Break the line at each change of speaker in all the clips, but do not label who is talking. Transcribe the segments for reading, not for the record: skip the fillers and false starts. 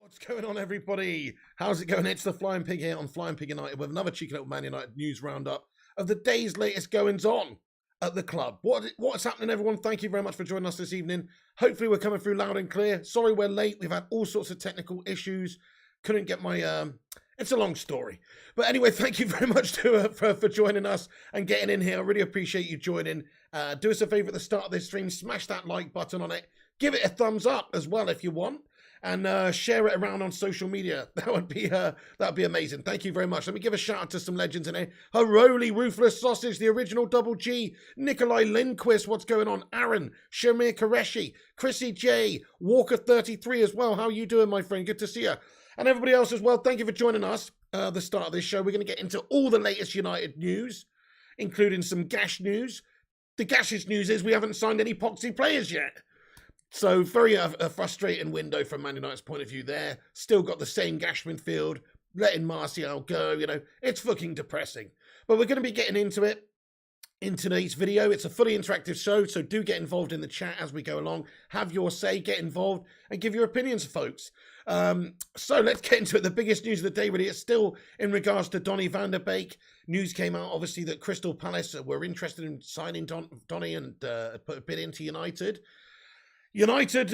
What's going on, everybody? How's it going? It's the Flying Pig here on Flying Pig United with another cheeky little Man United news roundup of the day's latest goings on at the club. What's happening, everyone? Thank you very much for joining us this evening. Hopefully we're coming through loud and clear. Sorry we're late. We've had all sorts of technical issues. Couldn't get my... It's a long story. But anyway, thank you very much for joining us and getting in here. I really appreciate you joining. Do us a favour at the start of this stream. Smash that like button on it. Give it a thumbs up as well if you want. And share it around on social media. That'd be amazing. Thank you very much. Let me give a shout out to some legends in here. Herrera, Ruthless Sausage, the original Double G, Nikolai Lindquist, what's going on? Aaron, Shamir Qureshi, Chrissy J, Walker33 as well. How you doing, my friend? Good to see you. And everybody else as well, thank you for joining us the start of this show. We're going to get into all the latest United news, including some Gash news. The Gash's news is we haven't signed any poxy players yet. So very a frustrating window from Man United's point of view there. Still got the same Gash midfield, letting Martial go, you know. It's fucking depressing. But we're going to be getting into it in today's video. It's a fully interactive show, so do get involved in the chat as we go along. Have your say, get involved, and give your opinions, folks. So let's get into it. The biggest news of the day, really, is still in regards to Donny van der Beek. News came out, obviously, that Crystal Palace were interested in signing Donny and put a bid into United. United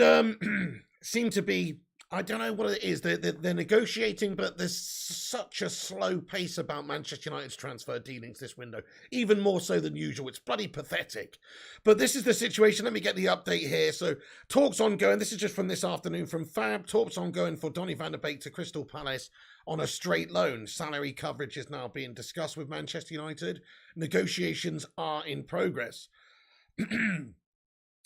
seem to be, I don't know what it is, they're negotiating, but there's such a slow pace about Manchester United's transfer dealings this window, even more so than usual. It's bloody pathetic. But this is the situation. Let me get the update here. So talks ongoing. This is just from this afternoon from Fab. Talks ongoing for Donny van der Beek to Crystal Palace on a straight loan. Salary coverage is now being discussed with Manchester United. Negotiations are in progress.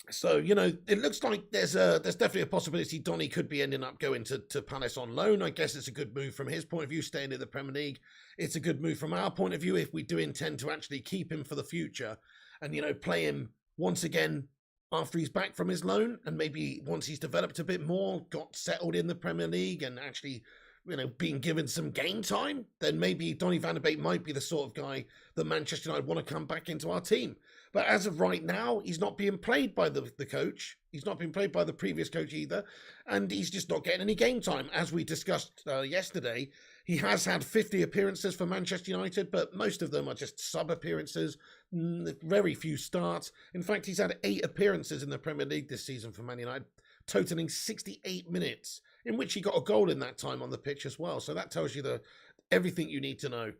So, you know, it looks like there's definitely a possibility Donny could be ending up going to Palace on loan. I guess it's a good move from his point of view, staying in the Premier League. It's a good move from our point of view if we do intend to actually keep him for the future and, you know, play him once again after he's back from his loan, and maybe once he's developed a bit more, got settled in the Premier League and actually, you know, being given some game time, then maybe Donny van der Beek might be the sort of guy that Manchester United want to come back into our team. But as of right now, he's not being played by the coach. He's not being played by the previous coach either. And he's just not getting any game time. As we discussed yesterday, he has had 50 appearances for Manchester United, but most of them are just sub-appearances, very few starts. In fact, he's had 8 appearances in the Premier League this season for Man United, totaling 68 minutes, in which he got a goal in that time on the pitch as well. So that tells you everything you need to know.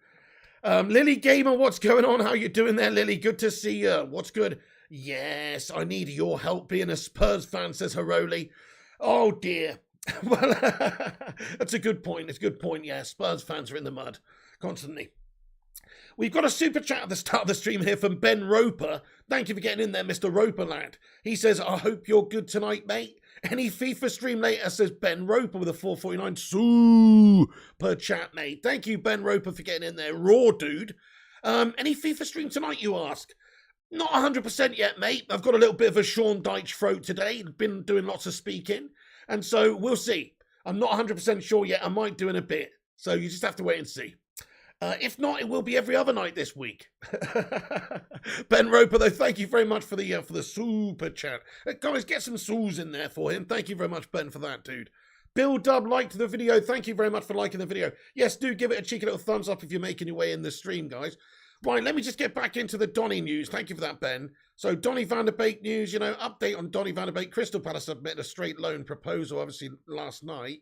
Lily Gamer, what's going on? How you doing there, Lily? Good to see you. What's good? Yes, I need your help being a Spurs fan, says Heroli. Oh, dear. Well, that's a good point. It's a good point. Yeah, Spurs fans are in the mud constantly. We've got a super chat at the start of the stream here from Ben Roper. Thank you for getting in there, Mr. Roper lad. He says, I hope you're good tonight, mate. Any FIFA stream later, says Ben Roper with a 449 super chat, mate. Thank you, Ben Roper, for getting in there. Raw, dude. Any FIFA stream tonight, you ask? Not 100% yet, mate. I've got a little bit of a Sean Dyche throat today. Been doing lots of speaking. And so we'll see. I'm not 100% sure yet. I might do in a bit. So you just have to wait and see. If not, it will be every other night this week. Ben Roper, though, thank you very much for the super chat. Guys, get some soos in there for him. Thank you very much, Ben, for that, dude. Bill Dub liked the video. Thank you very much for liking the video. Yes, do give it a cheeky little thumbs up if you're making your way in the stream, guys. Right, let me just get back into the Donny news. Thank you for that, Ben. So, Donny van der Beek news, you know, update on Donny van der Beek. Crystal Palace submitted a straight loan proposal, obviously, last night.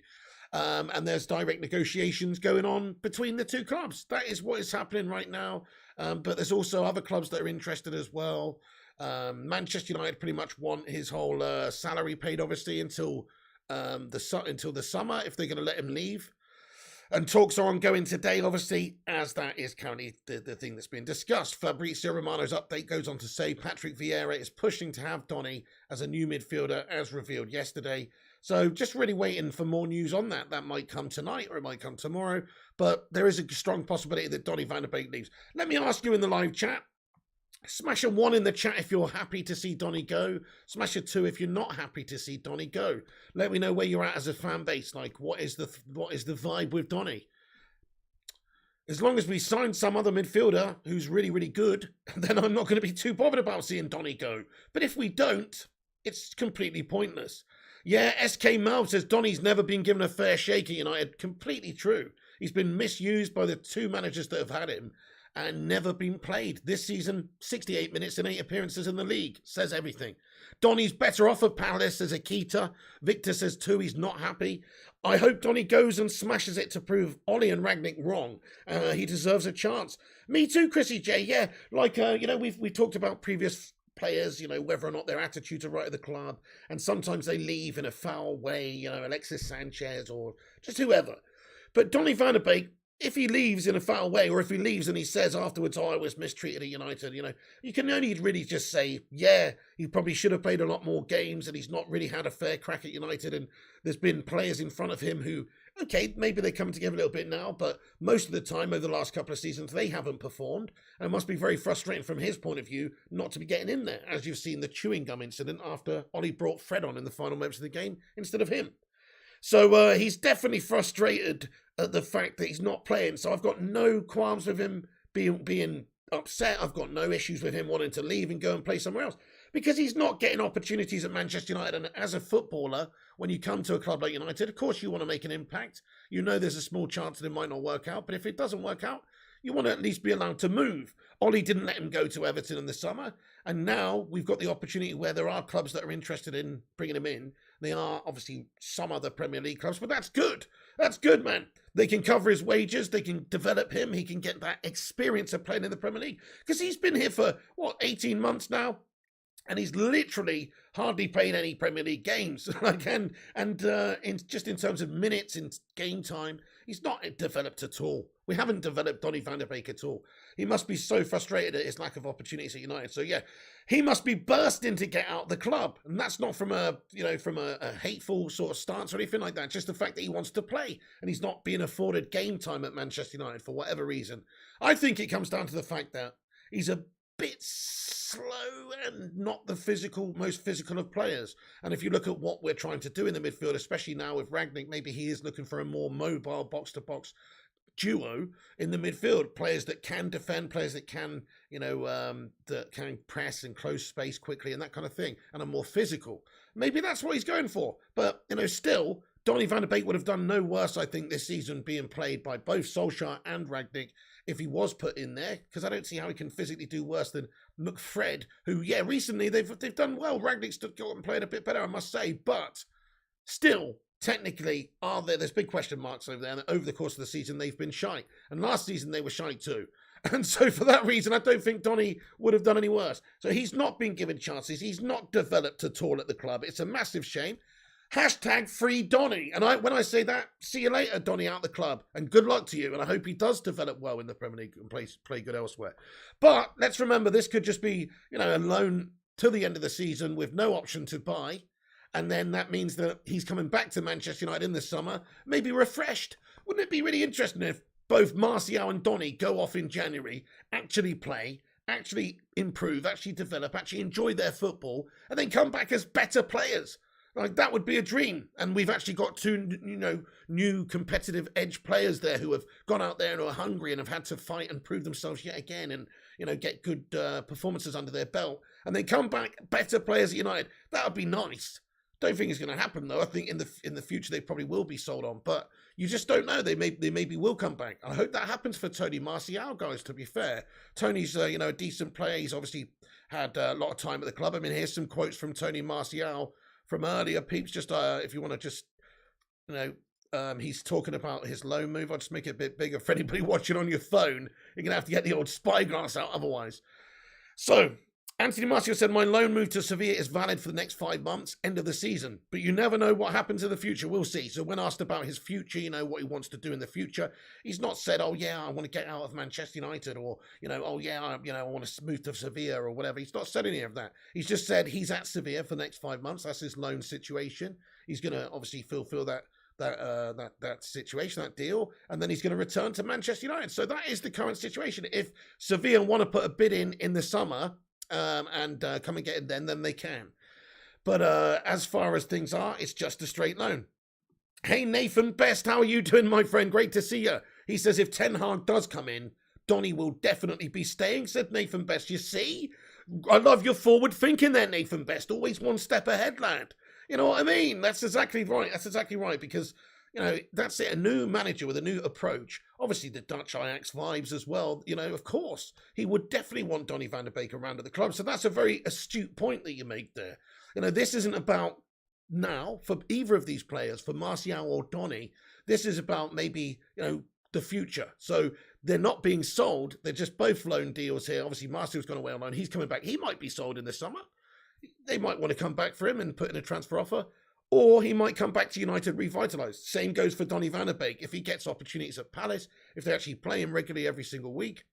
And there's direct negotiations going on between the two clubs. That is what is happening right now. But there's also other clubs that are interested as well. Manchester United pretty much want his whole salary paid, obviously, until the summer, if they're going to let him leave. And talks are ongoing today, obviously, as that is currently the thing that's being discussed. Fabrizio Romano's update goes on to say Patrick Vieira is pushing to have Donny as a new midfielder, as revealed yesterday. So just really waiting for more news on that. That might come tonight or it might come tomorrow. But there is a strong possibility that Donny van der Beek leaves. Let me ask you in the live chat. Smash a 1 in the chat if you're happy to see Donny go. Smash a 2 if you're not happy to see Donny go. Let me know where you're at as a fan base. Like, what is the vibe with Donny? As long as we sign some other midfielder who's really, really good, then I'm not going to be too bothered about seeing Donny go. But if we don't, it's completely pointless. Yeah, SK Malv says Donny's never been given a fair shake at United. Completely true. He's been misused by the two managers that have had him and never been played. This season, 68 minutes and 8 appearances in the league. Says everything. Donny's better off at Palace, says Akita. Victor says too, he's not happy. I hope Donny goes and smashes it to prove Ollie and Rangnick wrong. He deserves a chance. Me too, Chrissy J. Yeah, like, we've talked about previous players, whether or not their attitudes are right at the club. And sometimes they leave in a foul way, Alexis Sanchez or just whoever. But Donny van der Beek, if he leaves in a foul way, or if he leaves and he says afterwards, I was mistreated at United, you can only really just say, yeah, he probably should have played a lot more games and he's not really had a fair crack at United. And there's been players in front of him who, okay, maybe they come together a little bit now, but most of the time over the last couple of seasons, they haven't performed. And it must be very frustrating from his point of view not to be getting in there, as you've seen the chewing gum incident after Ollie brought Fred on in the final moments of the game instead of him. So he's definitely frustrated at the fact that he's not playing. So I've got no qualms with him being upset. I've got no issues with him wanting to leave and go and play somewhere else because he's not getting opportunities at Manchester United. And as a footballer, when you come to a club like United, of course you want to make an impact. There's a small chance that it might not work out. But if it doesn't work out, you want to at least be allowed to move. Ollie didn't let him go to Everton in the summer. And now we've got the opportunity where there are clubs that are interested in bringing him in. They are obviously some other Premier League clubs, but that's good. That's good, man. They can cover his wages. They can develop him. He can get that experience of playing in the Premier League. Because he's been here for, 18 months now? And he's literally hardly played any Premier League games. in terms of minutes in game time, he's not developed at all. We haven't developed Donny van der Beek at all. He must be so frustrated at his lack of opportunities at United. So yeah, he must be bursting to get out the club. And that's not from a hateful sort of stance or anything like that. Just the fact that he wants to play and he's not being afforded game time at Manchester United for whatever reason. I think it comes down to the fact that he's a bit slow and not the most physical of players. And if you look at what we're trying to do in the midfield, especially now with Rangnick, maybe he is looking for a more mobile box-to-box duo in the midfield. Players that can defend, players that can, that can press and close space quickly and that kind of thing, and are more physical. Maybe that's what he's going for. But, still, Donny van der Beek would have done no worse, I think, this season being played by both Solskjaer and Rangnick if he was put in there, because I don't see how he can physically do worse than McFred, who, recently they've done well. Rangnick's gotten played a bit better, I must say, but still, technically, there's big question marks over there, and over the course of the season, they've been shy. And last season, they were shy too. And so for that reason, I don't think Donny would have done any worse. So he's not been given chances. He's not developed at all at the club. It's a massive shame. Hashtag free Donny. And when I say that, see you later, Donny, out the club. And good luck to you. And I hope he does develop well in the Premier League and play good elsewhere. But let's remember, this could just be, a loan till the end of the season with no option to buy. And then that means that he's coming back to Manchester United in the summer, maybe refreshed. Wouldn't it be really interesting if both Martial and Donny go off in January, actually play, actually improve, actually develop, actually enjoy their football, and then come back as better players? Like, that would be a dream. And we've actually got two, new competitive edge players there who have gone out there and are hungry and have had to fight and prove themselves yet again and, get good performances under their belt. And they come back better players at United. That would be nice. Don't think it's going to happen, though. I think in the future they probably will be sold on. But you just don't know. They maybe will come back. I hope that happens for Tony Martial, guys, to be fair. Tony's, a decent player. He's obviously had a lot of time at the club. I mean, here's some quotes from Tony Martial from earlier, peeps, just if you want to just, he's talking about his loan move. I'll just make it a bit bigger for anybody watching on your phone. You're going to have to get the old spyglass out otherwise. So, Anthony Martial said, my loan move to Sevilla is valid for the next 5 months, end of the season. But you never know what happens in the future. We'll see. So when asked about his future, what he wants to do in the future, he's not said, oh, yeah, I want to get out of Manchester United or, oh, yeah, I want to move to Sevilla or whatever. He's not said any of that. He's just said he's at Sevilla for the next 5 months. That's his loan situation. He's going to obviously fulfill that situation, that deal, and then he's going to return to Manchester United. So that is the current situation. If Sevilla want to put a bid in the summer, and come and get it then they can. But as far as things are, it's just a straight loan. Hey, Nathan Best, how are you doing, my friend? Great to see you. He says if Ten Hag does come in, Donny will definitely be staying, said Nathan Best. You see? I love your forward thinking there, Nathan Best. Always one step ahead, lad. You know what I mean? That's exactly right. That's exactly right. Because, you know, that's it. A new manager with a new approach. Obviously, the Dutch Ajax vibes as well. You know, of course, he would definitely want Donny van der Beek around at the club. So that's a very astute point that you make there. You know, this isn't about now for either of these players, for Martial or Donny. This is about maybe, you know, the future. So they're not being sold. They're just both loan deals here. Obviously, Martial's gone away on loan. He's coming back. He might be sold in the summer. They might want to come back for him and put in a transfer offer. Or he might come back to United revitalised. Same goes for Donny van der Beek. If he gets opportunities at Palace, if they actually play him regularly every single week,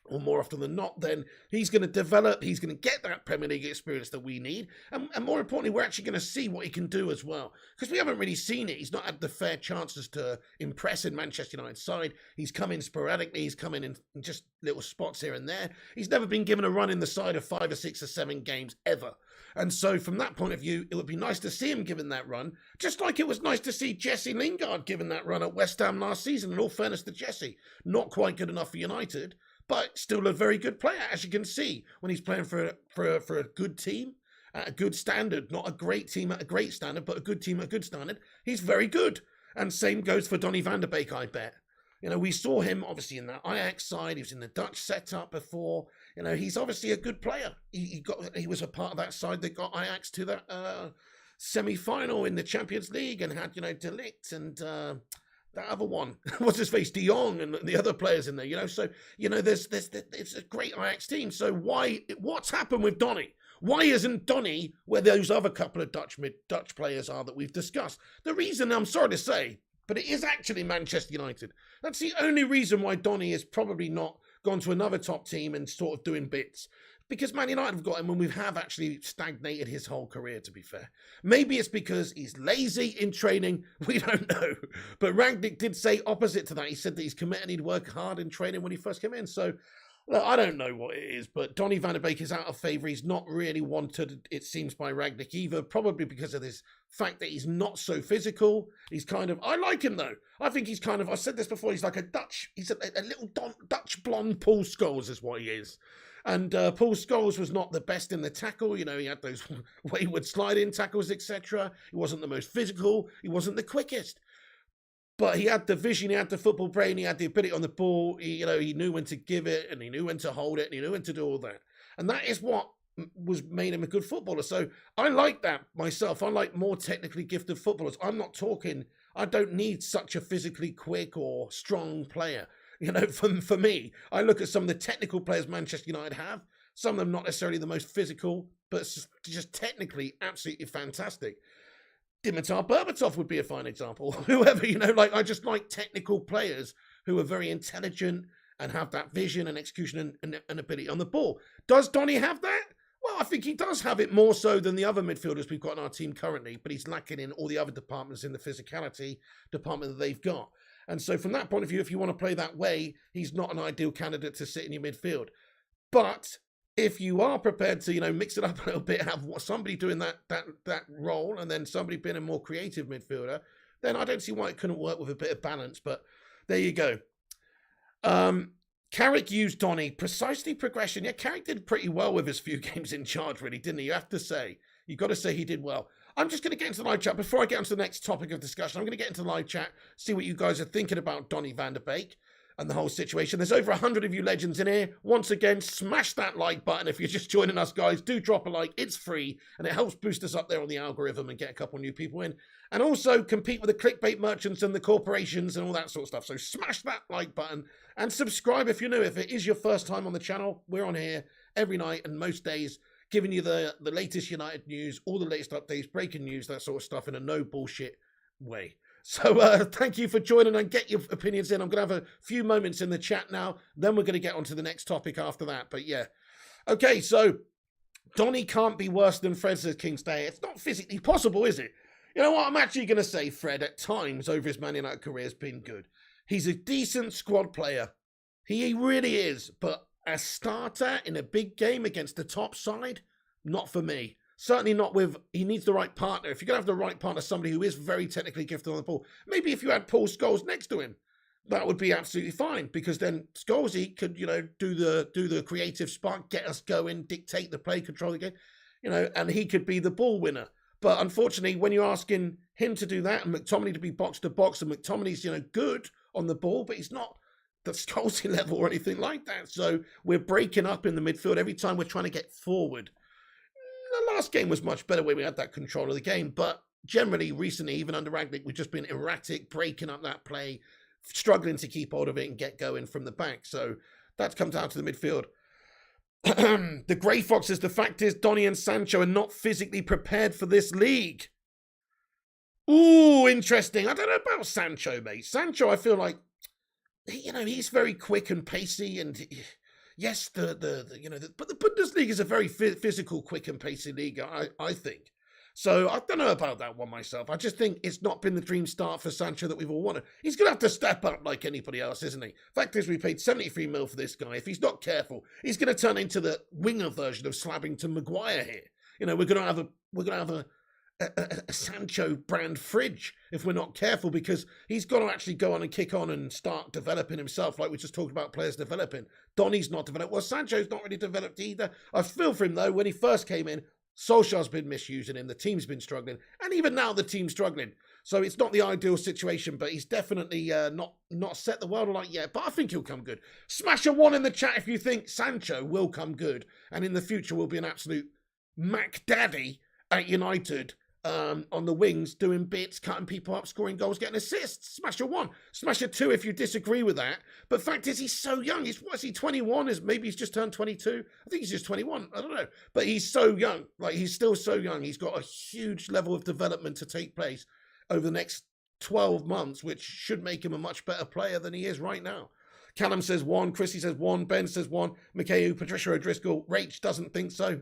or more often than not, then he's going to develop, he's going to get that Premier League experience that we need. And more importantly, we're actually going to see what he can do as well. Because we haven't really seen it. He's not had the fair chances to impress in Manchester United's side. He's come in sporadically. He's come in just little spots here and there. He's never been given a run in the side of 5 or 6 or 7 games ever. And so from that point of view, it would be nice to see him given that run, just like it was nice to see Jesse Lingard given that run at West Ham last season. In all fairness to Jesse, not quite good enough for United, but still a very good player, as you can see, when he's playing for a good team at a good standard, not a great team at a great standard, but a good team at a good standard. He's very good. And same goes for Donny van der Beek, I bet. You know, we saw him obviously in the Ajax side. He was in the Dutch setup before. You know, he's obviously a good player. He was a part of that side that got Ajax to that semi-final in the Champions League and had, you know, De Ligt and that other one, what's his face, De Jong and the other players in there, you know. So, you know, it's a great Ajax team. So what's happened with Donny? Why isn't Donny where those other couple of Dutch players are that we've discussed? The reason, I'm sorry to say, but it is actually Manchester United. That's the only reason why Donny has probably not gone to another top team and sort of doing bits. Because Man United have got him and we have actually stagnated his whole career, to be fair. Maybe it's because he's lazy in training. We don't know. But Rangnick did say opposite to that. He said that he's committed and he'd work hard in training when he first came in. So, look, I don't know what it is, but Donny van der Beek is out of favour. He's not really wanted, it seems, by Rangnick either, probably because of this fact that he's not so physical. He's kind of, I like him though. I think he's kind of, I said this before, he's like he's a little Dutch blonde Paul Scholes is what he is. And Paul Scholes was not the best in the tackle. You know, he had those wayward slide-in tackles, etc. He wasn't the most physical. He wasn't the quickest. But he had the vision, he had the football brain, he had the ability on the ball. He knew when to give it, and he knew when to hold it, and he knew when to do all that. And that is what made him a good footballer. So I like that myself. I like more technically gifted footballers. I don't need such a physically quick or strong player. You know, for me, I look at some of the technical players Manchester United have. Some of them not necessarily the most physical, but just technically absolutely fantastic. Dimitar Berbatov would be a fine example. Whoever, you know, like I just like technical players who are very intelligent and have that vision and execution and ability on the ball. Does Donny have that? Well, I think he does have it more so than the other midfielders we've got in our team currently, but he's lacking in all the other departments in the physicality department that they've got. And so from that point of view, if you want to play that way, he's not an ideal candidate to sit in your midfield. But if you are prepared to, you know, mix it up a little bit, have somebody doing that role and then somebody being a more creative midfielder, then I don't see why it couldn't work with a bit of balance. But there you go. Carrick used Donny, precisely progression. Yeah, Carrick did pretty well with his few games in charge, really, didn't he? You have to say. You've got to say he did well. I'm just going to get into the live chat. Before I get into the next topic of discussion, I'm going to get into the live chat, see what you guys are thinking about Donny van der Beek and the whole situation. There's over 100 of you legends in here. Once again, smash that like button. If you're just joining us, guys, do drop a like. It's free, and it helps boost us up there on the algorithm and get a couple new people in. And also compete with the clickbait merchants and the corporations and all that sort of stuff. So smash that like button and subscribe if you're new. If it is your first time on the channel, we're on here every night and most days, giving you the latest United news, all the latest updates, breaking news, that sort of stuff in a no bullshit way. So thank you for joining and get your opinions in. I'm going to have a few moments in the chat now. Then we're going to get on to the next topic after that. But yeah. Okay, so Donny can't be worse than Fred, says Kingsday. It's not physically possible, is it? You know what? I'm actually going to say Fred at times over his Man United career has been good. He's a decent squad player. He really is. But a starter in a big game against the top side, not for me. Certainly not with, he needs the right partner. If you're going to have the right partner, somebody who is very technically gifted on the ball, maybe if you had Paul Scholes next to him, that would be absolutely fine, because then Scholesy could, do the creative spark, get us going, dictate the play, control the game, and he could be the ball winner. But unfortunately, when you're asking him to do that and McTominay to be box to box, and McTominay's, good on the ball, but he's not the Scholesy level or anything like that. So we're breaking up in the midfield every time we're trying to get forward. The last game was much better where we had that control of the game, but generally, recently, even under Rangnick, we've just been erratic, breaking up that play, struggling to keep hold of it and get going from the back. So that's come down to the midfield. The Grey Foxes, the fact is, Donny and Sancho are not physically prepared for this league. Ooh, interesting. I don't know about Sancho, mate. Sancho, I feel like, he's very quick and pacey, and yes, but the Bundesliga is a very physical, quick and pacey league, I think. So I don't know about that one myself. I just think it's not been the dream start for Sancho that we've all wanted. He's going to have to step up like anybody else, isn't he? Fact is, we paid 73 mil for this guy. If he's not careful, he's going to turn into the winger version of Slabbington Maguire here. We're going to have a Sancho brand fridge if we're not careful, because he's got to actually go on and kick on and start developing himself, like we just talked about players developing. Donny's not developed. Well, Sancho's not really developed either. I feel for him, though, when he first came in, Solskjaer's been misusing him, the team's been struggling, and even now the team's struggling. So it's not the ideal situation, but he's definitely not set the world alight yet. But I think he'll come good. Smash a 1 in the chat if you think Sancho will come good, and in the future will be an absolute Mac Daddy at United, on the wings, doing bits, cutting people up, scoring goals, getting assists. Smash a 1. Smash a 2 if you disagree with that. But fact is, he's so young. He's 21? Maybe he's just turned 22. I think he's just 21. I don't know. But he's so young. Like, he's still so young. He's got a huge level of development to take place over the next 12 months, which should make him a much better player than he is right now. Callum says 1. Chrissy says 1. Ben says 1. Mikhail, Patricia O'Driscoll. Rach doesn't think so.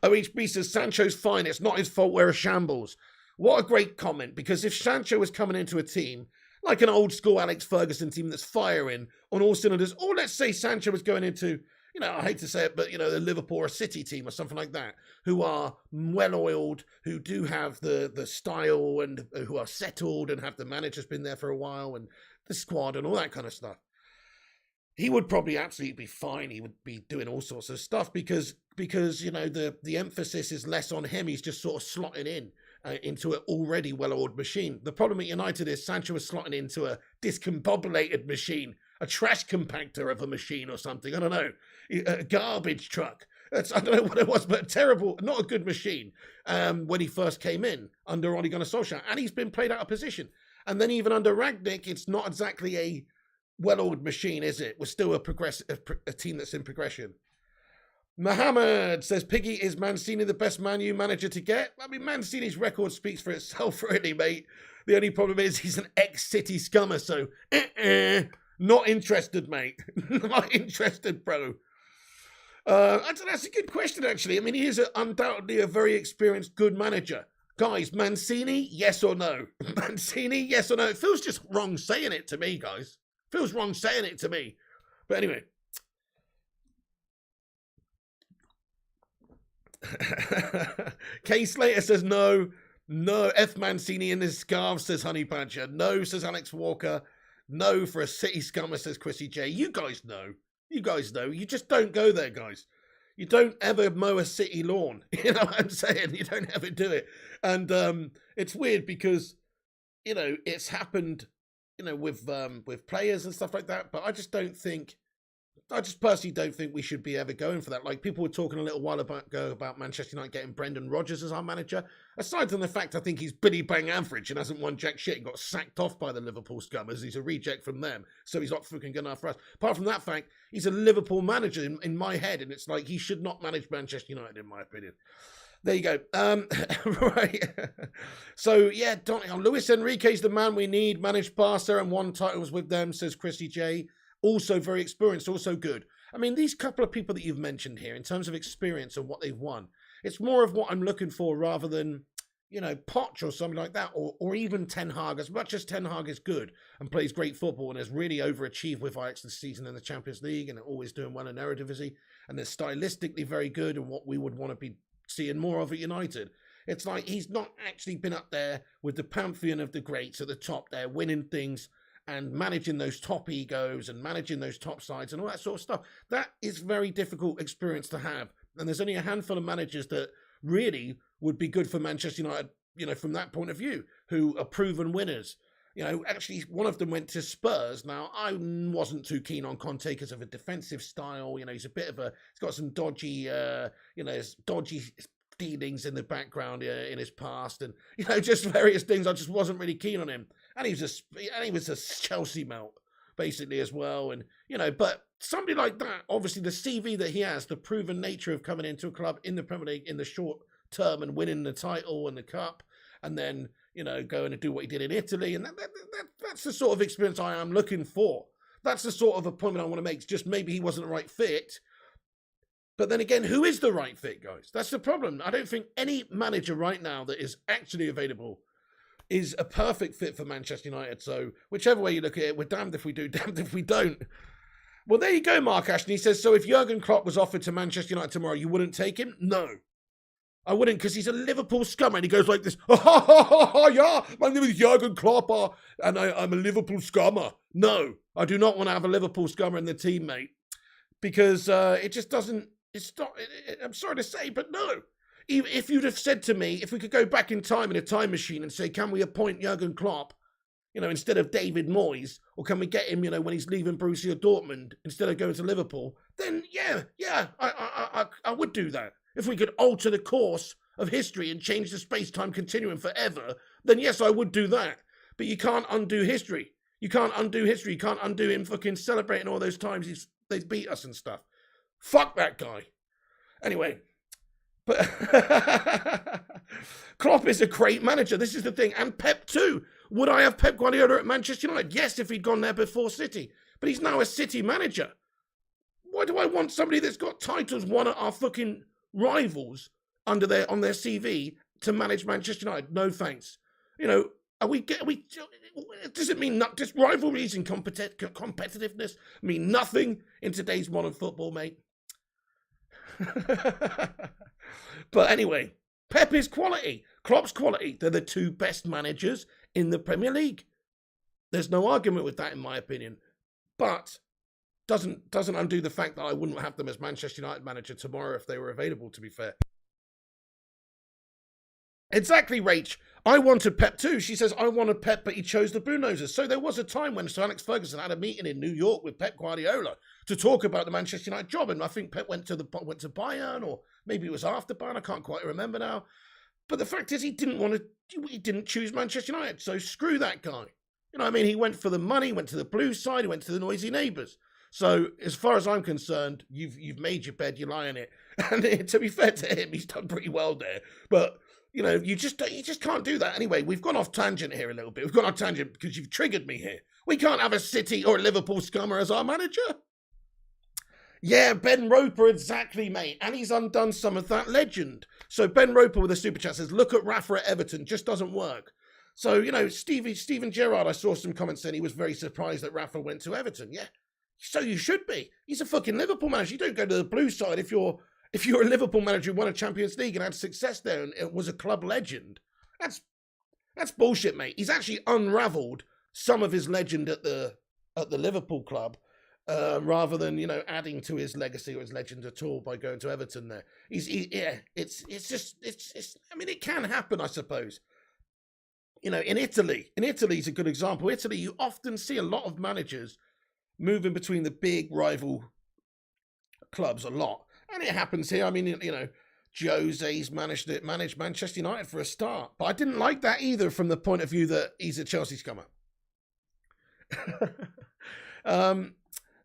OHB says Sancho's fine. It's not his fault we're a shambles. What a great comment, because if Sancho was coming into a team like an old school Alex Ferguson team that's firing on all cylinders, or let's say Sancho was going into, I hate to say it, but, the Liverpool or City team or something like that, who are well-oiled, who do have the style, and who are settled and have the manager's been there for a while and the squad and all that kind of stuff, he would probably absolutely be fine. He would be doing all sorts of stuff because the emphasis is less on him. He's just sort of slotting in into an already well-oiled machine. The problem at United is Sancho is slotting into a discombobulated machine, a trash compactor of a machine or something. I don't know, a garbage truck. I don't know what it was, but terrible, not a good machine when he first came in under Ole Gunnar Solskjaer. And he's been played out of position. And then even under Rangnick, it's not exactly a well-oiled machine, is it? We're still a team that's in progression. Mohammed says, Piggy, is Mancini the best Man U manager to get? I mean, Mancini's record speaks for itself, really, mate. The only problem is he's an ex-City scummer, so not interested, mate. Not interested, bro. That's a good question, actually. I mean, he is undoubtedly a very experienced, good manager. Guys, Mancini, yes or no? Mancini, yes or no? It feels just wrong saying it to me, guys. Feels wrong saying it to me. But anyway. Kay Slater says no. F Mancini in his scarf, says Honey Badger. No, says Alex Walker. No for a City scummer, says Chrissy J. You guys know. You just don't go there, guys. You don't ever mow a City lawn. You know what I'm saying? You don't ever do it. And it's weird because, it's happened, with players and stuff like that. But I just personally don't think we should be ever going for that. Like, people were talking a little while ago about Manchester United getting Brendan Rodgers as our manager. Aside from the fact I think he's Billy Bang average and hasn't won jack shit and got sacked off by the Liverpool scummers. He's a reject from them, so he's not fucking good enough for us. Apart from that fact, he's a Liverpool manager in my head, and it's like he should not manage Manchester United, in my opinion. There you go. Right. So, yeah, Donny, Luis Enrique's the man we need. Managed Barca and won titles with them, says Chrissy J. Also very experienced, also good. I mean, these couple of people that you've mentioned here, in terms of experience and what they've won, it's more of what I'm looking for rather than, Poch or something like that, or even Ten Hag. As much as Ten Hag is good and plays great football and has really overachieved with Ajax this season in the Champions League and always doing well in Eredivisie, and is stylistically very good and what we would want to be seeing more of at United. It's like he's not actually been up there with the pantheon of the greats at the top there, winning things and managing those top egos and managing those top sides and all that sort of stuff. That is very difficult experience to have. And there's only a handful of managers that really would be good for Manchester United, from that point of view, who are proven winners. Actually, one of them went to Spurs. Now, I wasn't too keen on Conte because of a defensive style. He's he's got some dodgy, dodgy dealings in the background in his past, and just various things. I just wasn't really keen on him. And he was a Chelsea melt, basically, as well. And but somebody like that, obviously, the CV that he has, the proven nature of coming into a club in the Premier League in the short term and winning the title and the cup, and then going to do what he did in Italy, and that's the sort of experience I am looking for. That's the sort of appointment I want to make. It's just maybe he wasn't the right fit. But then again, who is the right fit, guys? That's the problem. I don't think any manager right now that is actually available is a perfect fit for Manchester United. So whichever way you look at it, we're damned if we do, damned if we don't. Well, there you go, Mark Ashton. He says, so if Jurgen Klopp was offered to Manchester United tomorrow, you wouldn't take him? No. I wouldn't, because he's a Liverpool scummer, and he goes like this, yeah, my name is Jurgen Klopp, and I'm a Liverpool scummer. No, I do not want to have a Liverpool scummer in the team, mate, because it just doesn't, I'm sorry to say, but no. If you'd have said to me, if we could go back in time in a time machine and say, can we appoint Jurgen Klopp, instead of David Moyes, or can we get him, when he's leaving Borussia Dortmund, instead of going to Liverpool, then yeah, I would do that. If we could alter the course of history and change the space-time continuum forever, then yes, I would do that. But you can't undo history. You can't undo history. You can't undo him fucking celebrating all those times they beat us and stuff. Fuck that guy. Anyway, but Klopp is a great manager. This is the thing. And Pep too. Would I have Pep Guardiola at Manchester United? Yes, if he'd gone there before City. But he's now a City manager. Why do I want somebody that's got titles won at our fucking rivals on their CV to manage Manchester United? No thanks. Does it mean not just rivalries and competitiveness mean nothing in today's modern football, mate? But anyway, Pep is quality, Klopp's quality. They're the two best managers in the Premier League. There's no argument with that, in my opinion. But doesn't undo the fact that I wouldn't have them as Manchester United manager tomorrow if they were available, to be fair. Exactly, Rach. I wanted Pep too. She says, I wanted Pep, but he chose the Blue-Nosers. So there was a time when Sir Alex Ferguson had a meeting in New York with Pep Guardiola to talk about the Manchester United job. And I think Pep went to Bayern, or maybe it was after Bayern. I can't quite remember now. But the fact is he didn't choose Manchester United. So screw that guy. He went for the money, went to the blue side, he went to the noisy neighbours. So as far as I'm concerned, you've made your bed, you lie in it. And to be fair to him, he's done pretty well there. But you just can't do that. Anyway, we've gone off tangent here a little bit. We've gone off tangent because you've triggered me here. We can't have a City or a Liverpool scummer as our manager. Yeah, Ben Roper, exactly, mate. And he's undone some of that legend. So Ben Roper with a super chat says, look at Rafa at Everton, just doesn't work. So, Steven Gerrard, I saw some comments saying he was very surprised that Rafa went to Everton. Yeah, so you should be. He's a fucking Liverpool manager. You don't go to the blue side if you're a Liverpool manager who won a Champions League and had success there and it was a club legend. That's bullshit, mate. He's actually unravelled some of his legend at the Liverpool club, rather than adding to his legacy or his legend at all by going to Everton there. It's I mean, it can happen, I suppose. In Italy is a good example. Italy, you often see a lot of managers moving between the big rival clubs a lot. And it happens here. I mean, Jose's managed Manchester United for a start. But I didn't like that either from the point of view that he's a Chelsea scummer.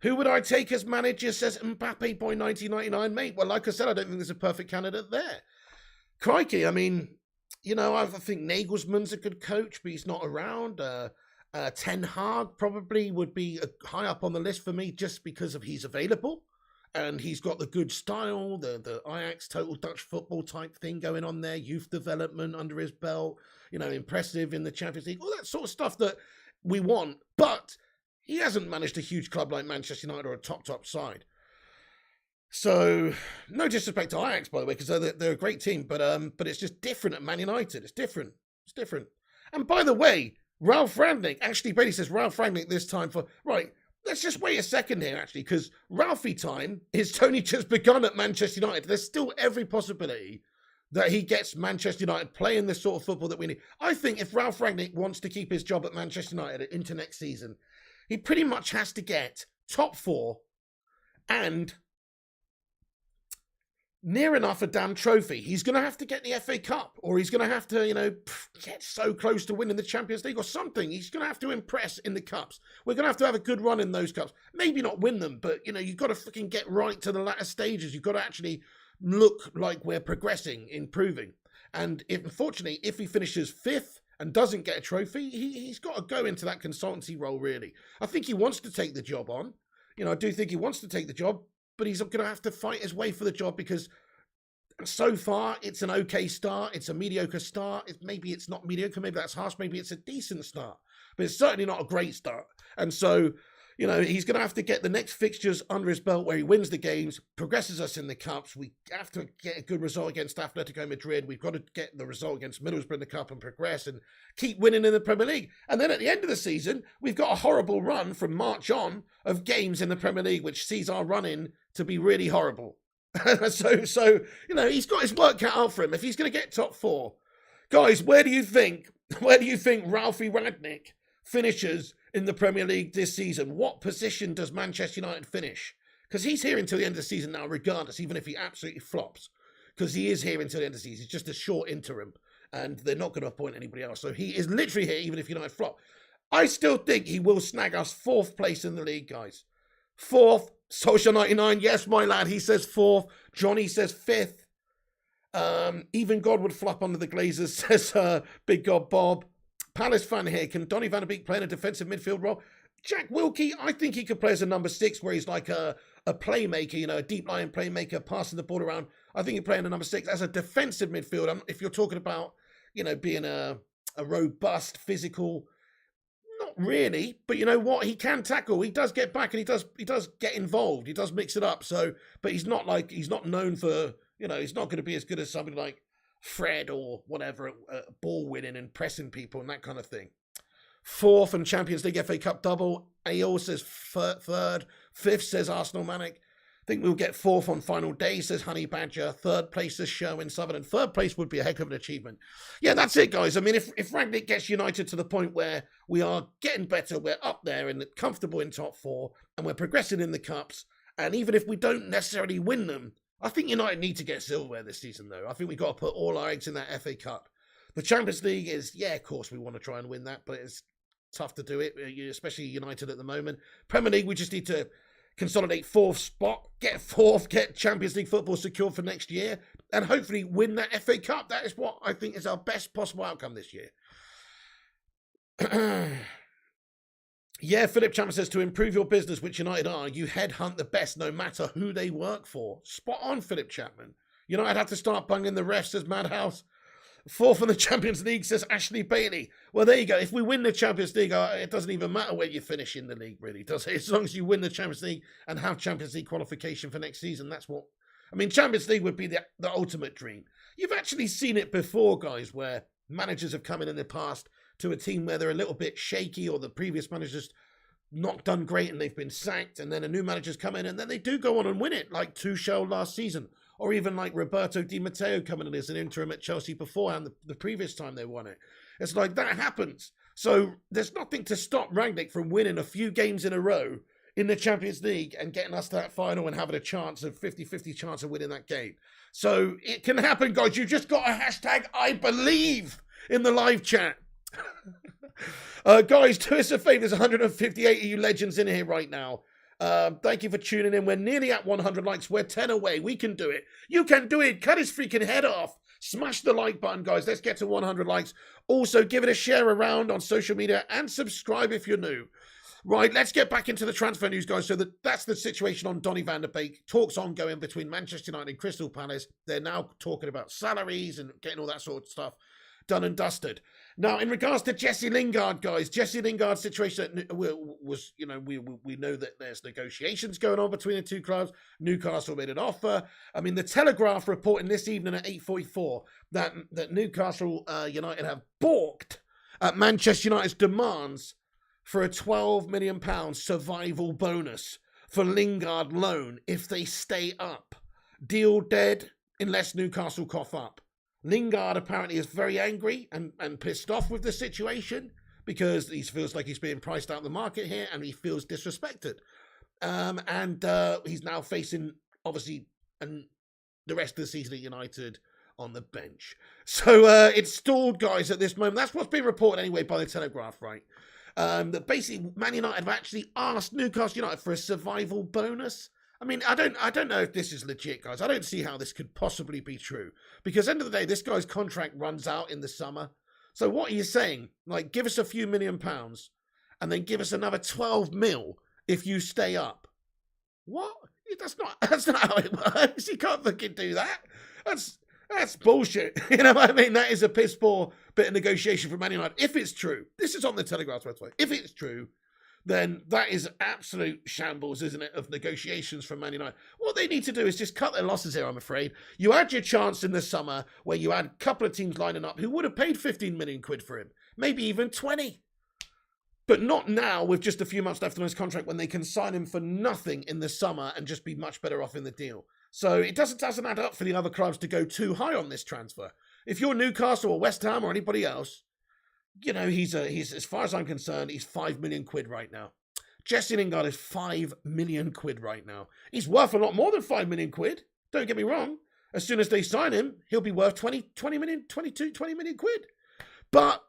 Who would I take as manager, says Mbappe Boy 1999, mate? Well, like I said, I don't think there's a perfect candidate there. Crikey, I mean, I think Nagelsmann's a good coach, but he's not around. Ten Hag probably would be high up on the list for me just because of he's available. And he's got the good style, the Ajax total Dutch football type thing going on there, youth development under his belt, impressive in the Champions League, all that sort of stuff that we want. But he hasn't managed a huge club like Manchester United or a top side. So, no disrespect to Ajax, by the way, because they're a great team, but it's just different at Man United. It's different. And by the way, Ralph Rangnick, actually, Bailey says Ralph Rangnick this time for, right, let's just wait a second here, actually, because Ralphie time is only just begun at Manchester United. There's still every possibility that he gets Manchester United playing the sort of football that we need. I think if Ralph Rangnick wants to keep his job at Manchester United into next season, he pretty much has to get top 4 and near enough a damn trophy. He's going to have to get the FA Cup, or he's going to have to, get so close to winning the Champions League or something. He's going to have to impress in the Cups. We're going to have a good run in those Cups. Maybe not win them, but, you've got to fucking get right to the latter stages. You've got to actually look like we're progressing, improving. And unfortunately, if he finishes 5th and doesn't get a trophy, he's got to go into that consultancy role, really. I think he wants to take the job on. I do think he wants to take the job, but he's going to have to fight his way for the job, because so far it's an okay start. It's a mediocre start. Maybe it's not mediocre. Maybe that's harsh. Maybe it's a decent start, but it's certainly not a great start. And so, he's going to have to get the next fixtures under his belt where he wins the games, progresses us in the Cups. We have to get a good result against Atletico Madrid. We've got to get the result against Middlesbrough in the Cup and progress and keep winning in the Premier League. And then at the end of the season, we've got a horrible run from March on of games in the Premier League, which sees our run in to be really horrible. so he's got his work cut out for him if he's going to get top 4. Guys, where do you think Ralphie Rangnick finishes in the Premier League this season? What position does Manchester United finish? Because he's here until the end of the season now, regardless, even if he absolutely flops. Because he is here until the end of the season. It's just a short interim, and they're not going to appoint anybody else. So he is literally here, even if United flop. I still think he will snag us 4th place in the league, guys. 4th. Social 99, yes, my lad, he says 4th. Johnny says 5th. Even God would flop under the Glazers, says Big God Bob. Palace fan here, can Donny van de Beek play in a defensive midfield role? Jack Wilkie, I think he could play as a number 6, where he's like a playmaker, a deep line playmaker, passing the ball around. I think he'd play in a number 6 as a defensive midfield. If you're talking about, being a robust, physical, not really, but you know what? He can tackle. He does get back, and he does get involved. He does mix it up. So, but he's not known for, he's not going to be as good as somebody like Fred or whatever, ball winning and pressing people and that kind of thing. 4th and Champions League FA Cup double. AO says 3rd. 5th says Arsenal Manic. I think we'll get 4th on final day, says Honey Badger. 3rd place says Sherwin Sutherland. 3rd place would be a heck of an achievement. Yeah, that's it, guys. I mean, if Rangnick gets United to the point where we are getting better, we're up there and comfortable in top 4, and we're progressing in the Cups, and even if we don't necessarily win them, I think United need to get silverware this season, though. I think we've got to put all our eggs in that FA Cup. The Champions League is, of course we want to try and win that, but it's tough to do it, especially United at the moment. Premier League, we just need to consolidate 4th spot, get 4th, get Champions League football secured for next year, and hopefully win that FA Cup. That is what I think is our best possible outcome this year. Yeah, Philip Chapman says, to improve your business, which United are, you headhunt the best no matter who they work for. Spot on, Philip Chapman. United have to start bunging the refs, says Madhouse. 4th in the Champions League, says Ashley Bailey. Well, there you go. If we win the Champions League, it doesn't even matter where you finish in the league, really, does it? As long as you win the Champions League and have Champions League qualification for next season, that's what... I mean, Champions League would be the ultimate dream. You've actually seen it before, guys, where managers have come in the past to a team where they're a little bit shaky, or the previous manager's not done great and they've been sacked, and then a new manager's come in and then they do go on and win it, like Tuchel last season. Or even like Roberto Di Matteo coming in as an interim at Chelsea beforehand, the previous time they won it. It's like that happens. So there's nothing to stop Rangnick from winning a few games in a row in the Champions League and getting us to that final and having a chance of 50-50 chance of winning that game. So it can happen, guys. You just got a hashtag I believe in the live chat. Guys, do us a favour. There's 158 of you legends in here right now. Thank you for tuning in. We're nearly at 100 likes. We're 10 away. We can do it. You can do it. Cut his freaking head off. Smash the like button, guys. Let's get to 100 likes. Also, give it a share around on social media and subscribe if you're new. Right, let's get back into the transfer news, guys. So that's the situation on Donny van de Beek. Talks ongoing between Manchester United and Crystal Palace. They're now talking about salaries and getting all that sort of stuff done and dusted. Now, in regards to Jesse Lingard, guys, Jesse Lingard's situation was, we know that there's negotiations going on between the two clubs. Newcastle made an offer. I mean, the Telegraph reporting this evening at 8:44 that Newcastle United have balked at Manchester United's demands for a £12 million survival bonus for Lingard loan if they stay up. Deal dead unless Newcastle cough up. Lingard apparently is very angry and pissed off with the situation because he feels like he's being priced out of the market here and he feels disrespected. He's now facing, obviously, the rest of the season at United on the bench. So it's stalled, guys, at this moment. That's what's been reported anyway by the Telegraph, right? That basically Man United have actually asked Newcastle United for a survival bonus. I mean, I don't know if this is legit, guys. I don't see how this could possibly be true. Because end of the day, this guy's contract runs out in the summer. So what are you saying? Like, give us a few £1 million and then give us another 12 mil if you stay up. What? That's not how it works. You can't fucking do that. That's bullshit. You know what I mean? That is a piss poor bit of negotiation for Man United. If it's true, this is on the Telegraph's website. If it's true, then that is absolute shambles, isn't it, of negotiations from Man United. What they need to do is just cut their losses here, I'm afraid. You had your chance in the summer where you had a couple of teams lining up who would have paid 15 million quid for him, maybe even 20. But not now with just a few months left on his contract when they can sign him for nothing in the summer and just be much better off in the deal. So it doesn't add up for the other clubs to go too high on this transfer. If you're Newcastle or West Ham or anybody else, you know, he's as far as I'm concerned, he's 5 million quid right now. Jesse Lingard is 5 million quid right now. He's worth a lot more than 5 million quid. Don't get me wrong. As soon as they sign him, he'll be worth 20 million quid. But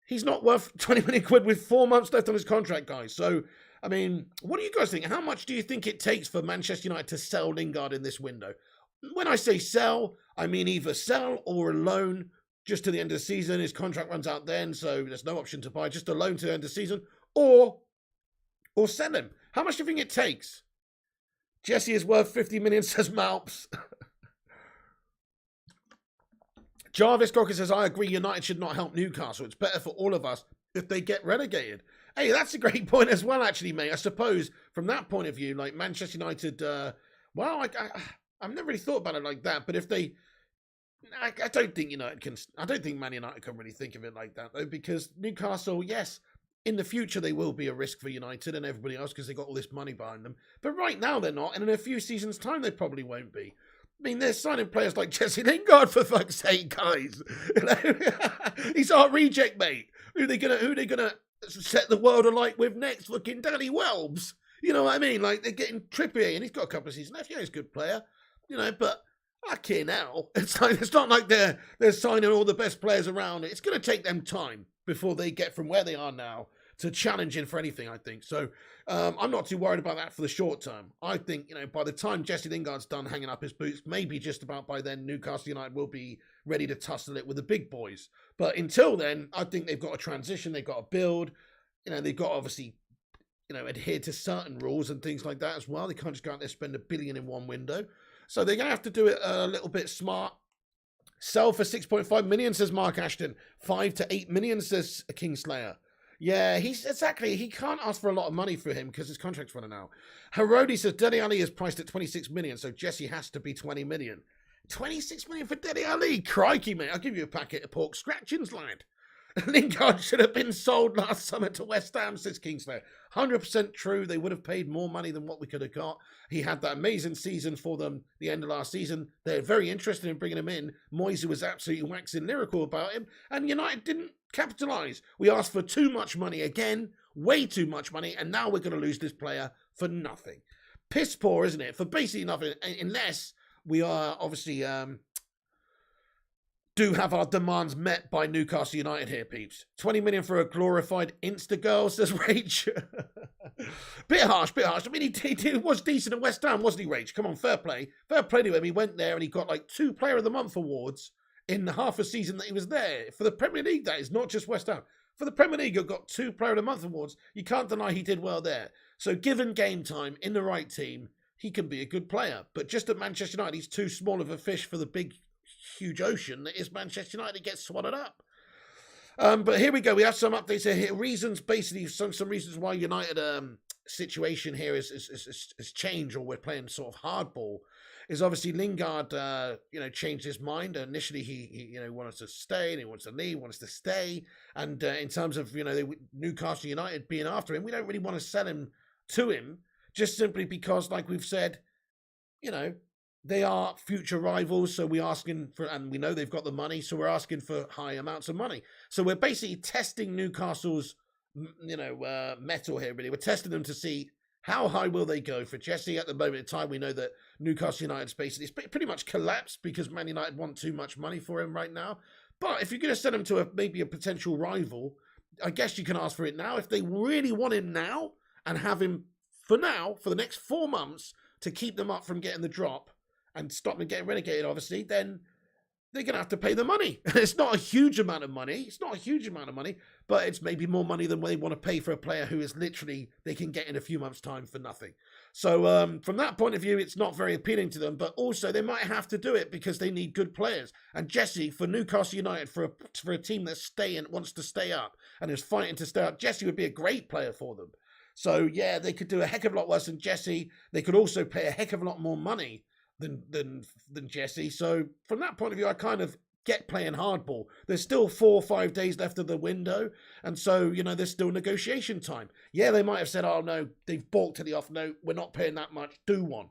he's not worth 20 million quid with 4 months left on his contract, guys. So, I mean, what do you guys think? How much do you think it takes for Manchester United to sell Lingard in this window? When I say sell, I mean either sell or a loan just to the end of the season. His contract runs out then, so there's no option to buy. Just a loan to the end of the season. Or sell him. How much do you think it takes? Jesse is worth 50 million, says Malps. Jarvis Crocker says, I agree, United should not help Newcastle. It's better for all of us if they get relegated. Hey, that's a great point as well, actually, mate. I suppose from that point of view, like Manchester United, I've never really thought about it like that. But if they, I don't think United can, I don't think Man United can really think of it like that, though, because Newcastle, yes, in the future they will be a risk for United and everybody else because they got all this money behind them. But right now they're not, and in a few seasons' time they probably won't be. I mean, they're signing players like Jesse Lingard, for fuck's sake, guys. He's our reject, mate. Who are they gonna set the world alight with next? Fucking Danny Welbs. You know what I mean? Like, they're getting Trippier, and he's got a couple of seasons left. Yeah, he's a good player. You know, but okay, now it's not like they're signing all the best players around. It's going to take them time before they get from where they are now to challenging for anything, I think. So I'm not too worried about that for the short term. I think, you know, by the time Jesse Lingard's done hanging up his boots, maybe just about by then, Newcastle United will be ready to tussle it with the big boys. But until then, I think they've got to transition, they've got to build, you know, they've got to obviously, you know, adhere to certain rules and things like that as well. They can't just go out there and spend $1 billion in one window. So they're going to have to do it a little bit smart. Sell for 6.5 million, says Mark Ashton. 5 to 8 million, says Kingslayer. Yeah, he can't ask for a lot of money for him because his contract's running out. Herrera says Donny is priced at 26 million, so Jesse has to be 20 million. 26 million for Donny. Crikey, mate. I'll give you a packet of pork scratchings, lad. Lingard should have been sold last summer to West Ham, says Kingslayer. 100% true. They would have paid more money than what we could have got. He had that amazing season for them, the end of last season. They're very interested in bringing him in. Moyes was absolutely waxing lyrical about him, and United didn't capitalise. We asked for too much money again, way too much money, and now we're going to lose this player for nothing. Piss poor, isn't it? For basically nothing, unless we are obviously do have our demands met by Newcastle United here, peeps. 20 million for a glorified Insta girl, says Rach. Bit harsh. I mean, he was decent at West Ham, wasn't he, Rach? Come on, fair play. Fair play to him. He went there and he got like 2 Player of the Month awards in half a season that he was there. For the Premier League, that is, not just West Ham. For the Premier League, he got 2 Player of the Month awards. You can't deny he did well there. So given game time in the right team, he can be a good player. But just at Manchester United, he's too small of a fish for the big, huge ocean that is Manchester United. It gets swallowed up. But here we go. We have some updates here. Reasons, basically, some reasons why United situation here is changed, or we're playing sort of hardball. is obviously Lingard, changed his mind. Initially, he wanted to stay, and he wants to leave, wants to stay. And in terms of, Newcastle United being after him, we don't really want to sell him to him, just simply because, like we've said, they are future rivals. So we're asking for, and we know they've got the money, so we're asking for high amounts of money. So we're basically testing Newcastle's, metal here, really. We're testing them to see how high will they go for Jesse. At the moment in time, we know that Newcastle United's basically pretty much collapsed because Man United want too much money for him right now. But if you're going to send him to maybe a potential rival, I guess you can ask for it now. If they really want him now and have him for now, for the next 4 months, to keep them up from getting the drop and stop them getting relegated, obviously, then they're going to have to pay the money. It's not a huge amount of money. But it's maybe more money than they want to pay for a player who is literally, they can get in a few months' time for nothing. So from that point of view, it's not very appealing to them. But also, they might have to do it because they need good players. And Jesse, for Newcastle United, for a team that's wants to stay up and is fighting to stay up, Jesse would be a great player for them. So, yeah, they could do a heck of a lot worse than Jesse. They could also pay a heck of a lot more money than Jesse. So from that point of view, I kind of get playing hardball. There's still 4 or 5 days left of the window, and so there's still negotiation time. Yeah, they might have said, oh no, they've balked to the off, no, we're not paying that much, do one.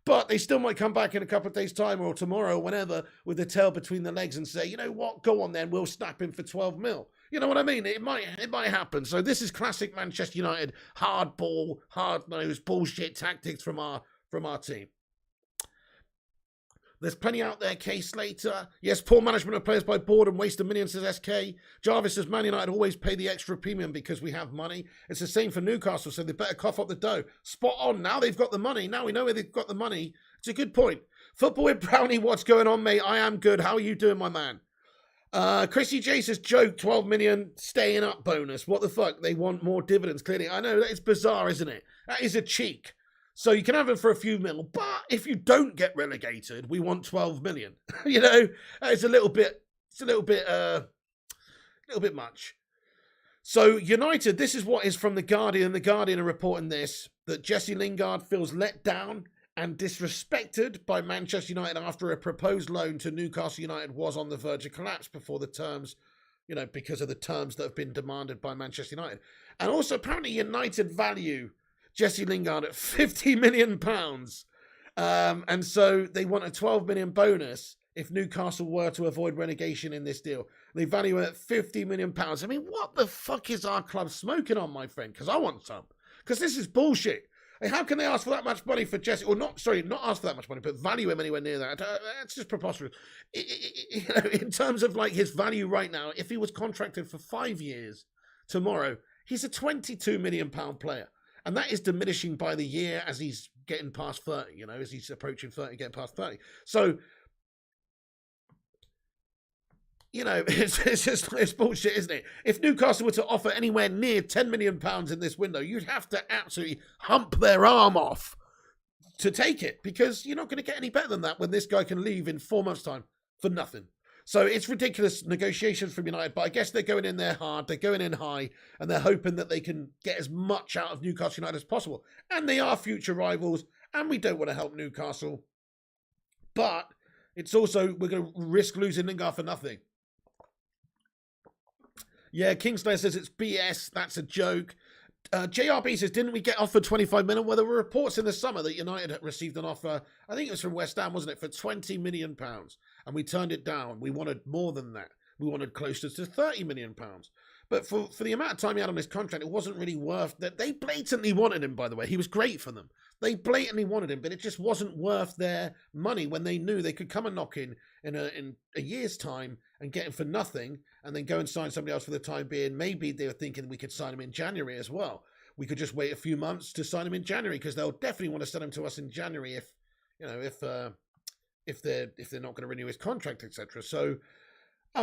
But they still might come back in a couple of days' time or tomorrow or whenever with the tail between the legs and say, you know what, go on then, we'll snap him for 12 mil. You know what I mean? It might happen. So this is classic Manchester United hardball, hard-nosed bullshit tactics from our team. There's plenty out there. K Slater. Yes, poor management of players by board and waste of millions, says SK. Jarvis says Man United always pay the extra premium because we have money. It's the same for Newcastle, so they better cough up the dough. Spot on. Now they've got the money. Now we know where they've got the money. It's a good point. Football with Brownie, what's going on, mate? I am good. How are you doing, my man? Chrissy J says, joke, 12 million staying up bonus. What the fuck? They want more dividends, clearly. I know, that is bizarre, isn't it? That is a cheek. So you can have it for a few mil, but if you don't get relegated, we want 12 million. It's a little bit much. So United, this is what is from The Guardian. The Guardian are reporting this, that Jesse Lingard feels let down and disrespected by Manchester United after a proposed loan to Newcastle United was on the verge of collapse before the terms, because of the terms that have been demanded by Manchester United. And also apparently United value Jesse Lingard at £50 million. And so they want a 12 million bonus if Newcastle were to avoid relegation in this deal. They value it at £50 million. I mean, what the fuck is our club smoking on, my friend? Because I want some. Because this is bullshit. Like, how can they ask for that much money for Jesse? Or not ask for that much money, but value him anywhere near that. That's just preposterous. In terms of like his value right now, if he was contracted for 5 years tomorrow, he's a £22 million player. And that is diminishing by the year as he's getting past 30, as he's approaching 30, getting past 30. So, it's bullshit, isn't it? If Newcastle were to offer anywhere near £10 million in this window, you'd have to absolutely hump their arm off to take it, because you're not going to get any better than that when this guy can leave in 4 months' time for nothing. So it's ridiculous negotiations from United, but I guess they're going in there hard, they're going in high, and they're hoping that they can get as much out of Newcastle United as possible. And they are future rivals, and we don't want to help Newcastle. But it's also, we're going to risk losing Lingard for nothing. Yeah, Kingslayer says it's BS, that's a joke. JRB says, didn't we get offered 25 million? Well, there were reports in the summer that United had received an offer, I think it was from West Ham, wasn't it, for £20 million. And we turned it down. We wanted more than that. We wanted closer to £30 million. But for the amount of time he had on his contract, it wasn't really worth that. They blatantly wanted him, by the way. He was great for them. They blatantly wanted him, but it just wasn't worth their money when they knew they could come and knock in a year's time and get him for nothing and then go and sign somebody else for the time being. Maybe they were thinking we could sign him in January as well. We could just wait a few months to sign him in January, because they'll definitely want to sell him to us in January if they're not going to renew his contract, etc. So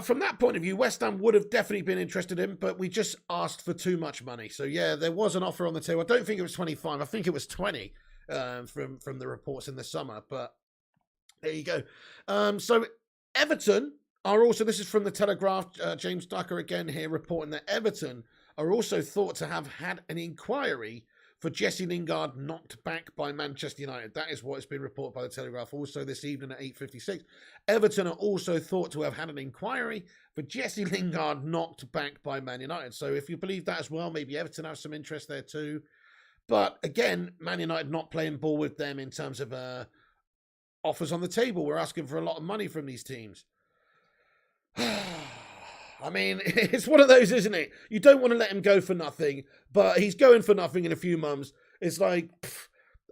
from that point of view, West Ham would have definitely been interested in him, but we just asked for too much money. So yeah, there was an offer on the table. I don't think it was 25. I think it was 20 from the reports in the summer. But there you go. So Everton are also, this is from the Telegraph, James Ducker again here reporting that Everton are also thought to have had an inquiry for Jesse Lingard knocked back by Manchester United. That is what has been reported by the Telegraph also this evening at 8:56. Everton are also thought to have had an inquiry for Jesse Lingard knocked back by Man United. So if you believe that as well, maybe Everton have some interest there too. But again, Man United not playing ball with them in terms of offers on the table. We're asking for a lot of money from these teams. I mean, it's one of those, isn't it? You don't want to let him go for nothing, but he's going for nothing in a few months. It's like,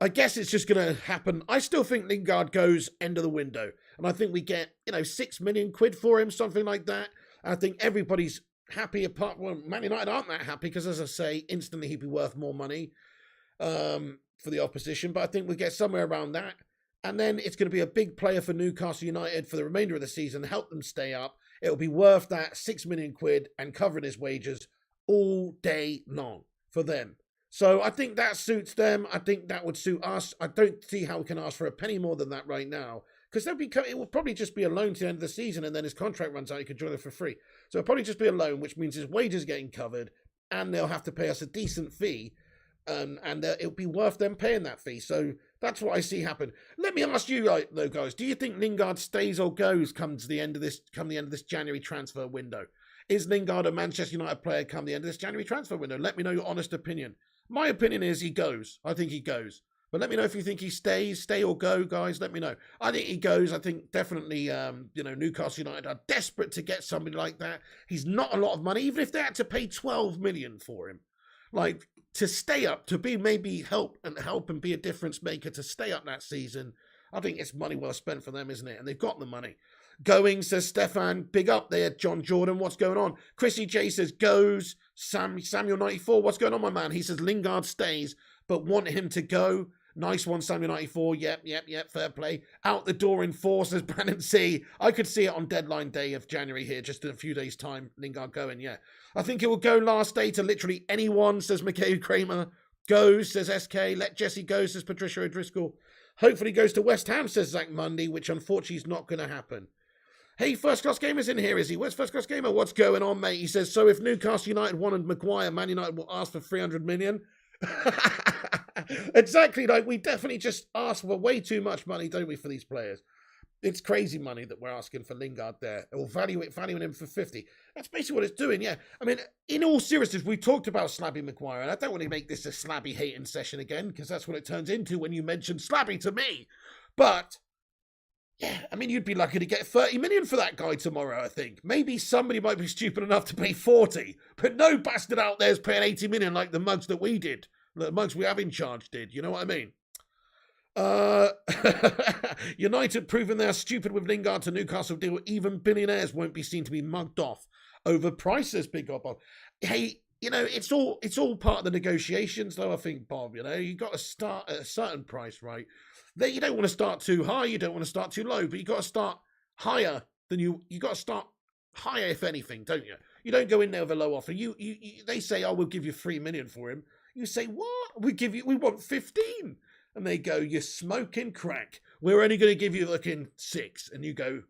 I guess it's just going to happen. I still think Lingard goes end of the window. And I think we get, 6 million quid for him, something like that. I think everybody's happy apart. Well, Man United aren't that happy because, as I say, instantly he'd be worth more money for the opposition. But I think we get somewhere around that. And then it's going to be a big player for Newcastle United for the remainder of the season, help them stay up. It'll be worth that 6 million quid and covering his wages all day long for them. So I think that suits them. I think that would suit us. I don't see how we can ask for a penny more than that right now. Because it will probably just be a loan to the end of the season, and then his contract runs out, he could join them for free. So it'll probably just be a loan, which means his wages are getting covered, and they'll have to pay us a decent fee, and it'll be worth them paying that fee. So that's what I see happen. Let me ask you, though, guys, do you think Lingard stays or goes come the end of this January transfer window? Is Lingard a Manchester United player come the end of this January transfer window? Let me know your honest opinion. My opinion is he goes. I think he goes. But let me know if you think he stays. Stay or go, guys. Let me know. I think he goes. I think definitely, Newcastle United are desperate to get somebody like that. He's not a lot of money, even if they had to pay 12 million for him. Like, to stay up, to be maybe help and be a difference maker to stay up that season, I think it's money well spent for them, isn't it? And they've got the money. Going, says Stefan. Big up there, John Jordan. What's going on? Chrissy J says goes. Samuel 94. What's going on, my man? He says Lingard stays, but want him to go. Nice one, Samuel 94. Yep. Fair play. Out the door in 4, says Brandon C. I could see it on deadline day of January here, just in a few days' time. Lingard going, yeah. I think it will go last day to literally anyone, says Michael Kramer. Goes, says SK. Let Jesse go, says Patricia O'Driscoll. Hopefully goes to West Ham, says Zach Mundy, which unfortunately is not going to happen. Hey, First Class Gamer's in here, is he? Where's First Class Gamer? What's going on, mate? He says, so if Newcastle United wanted Maguire, Man United will ask for 300 million. Exactly, like we definitely just ask for way too much money, don't we, for these players? It's crazy money that we're asking for Lingard there. Or valuing him for 50. That's basically what it's doing, yeah. I mean, in all seriousness, we talked about Slabby Maguire, and I don't want to make this a Slabby hating session again, because that's what it turns into when you mention Slabby to me. But yeah, I mean, you'd be lucky to get 30 million for that guy tomorrow, I think. Maybe somebody might be stupid enough to pay 40, but no bastard out there is paying 80 million like the mugs that we did. The mugs we have in charge did, you know what I mean? United proving they're stupid with Lingard to Newcastle deal. Even billionaires won't be seen to be mugged off over prices, big God, Bob. Hey, it's all part of the negotiations, though, I think, Bob. You got to start at a certain price, right? You don't want to start too high, you don't want to start too low, but you got to start higher than you got to start higher, if anything, don't you? You don't go in there with a low offer. They say, oh, we'll give you 3 million for him. You say, what? We want 15. And they go, you're smoking crack. We're only going to give you looking 6. And you go,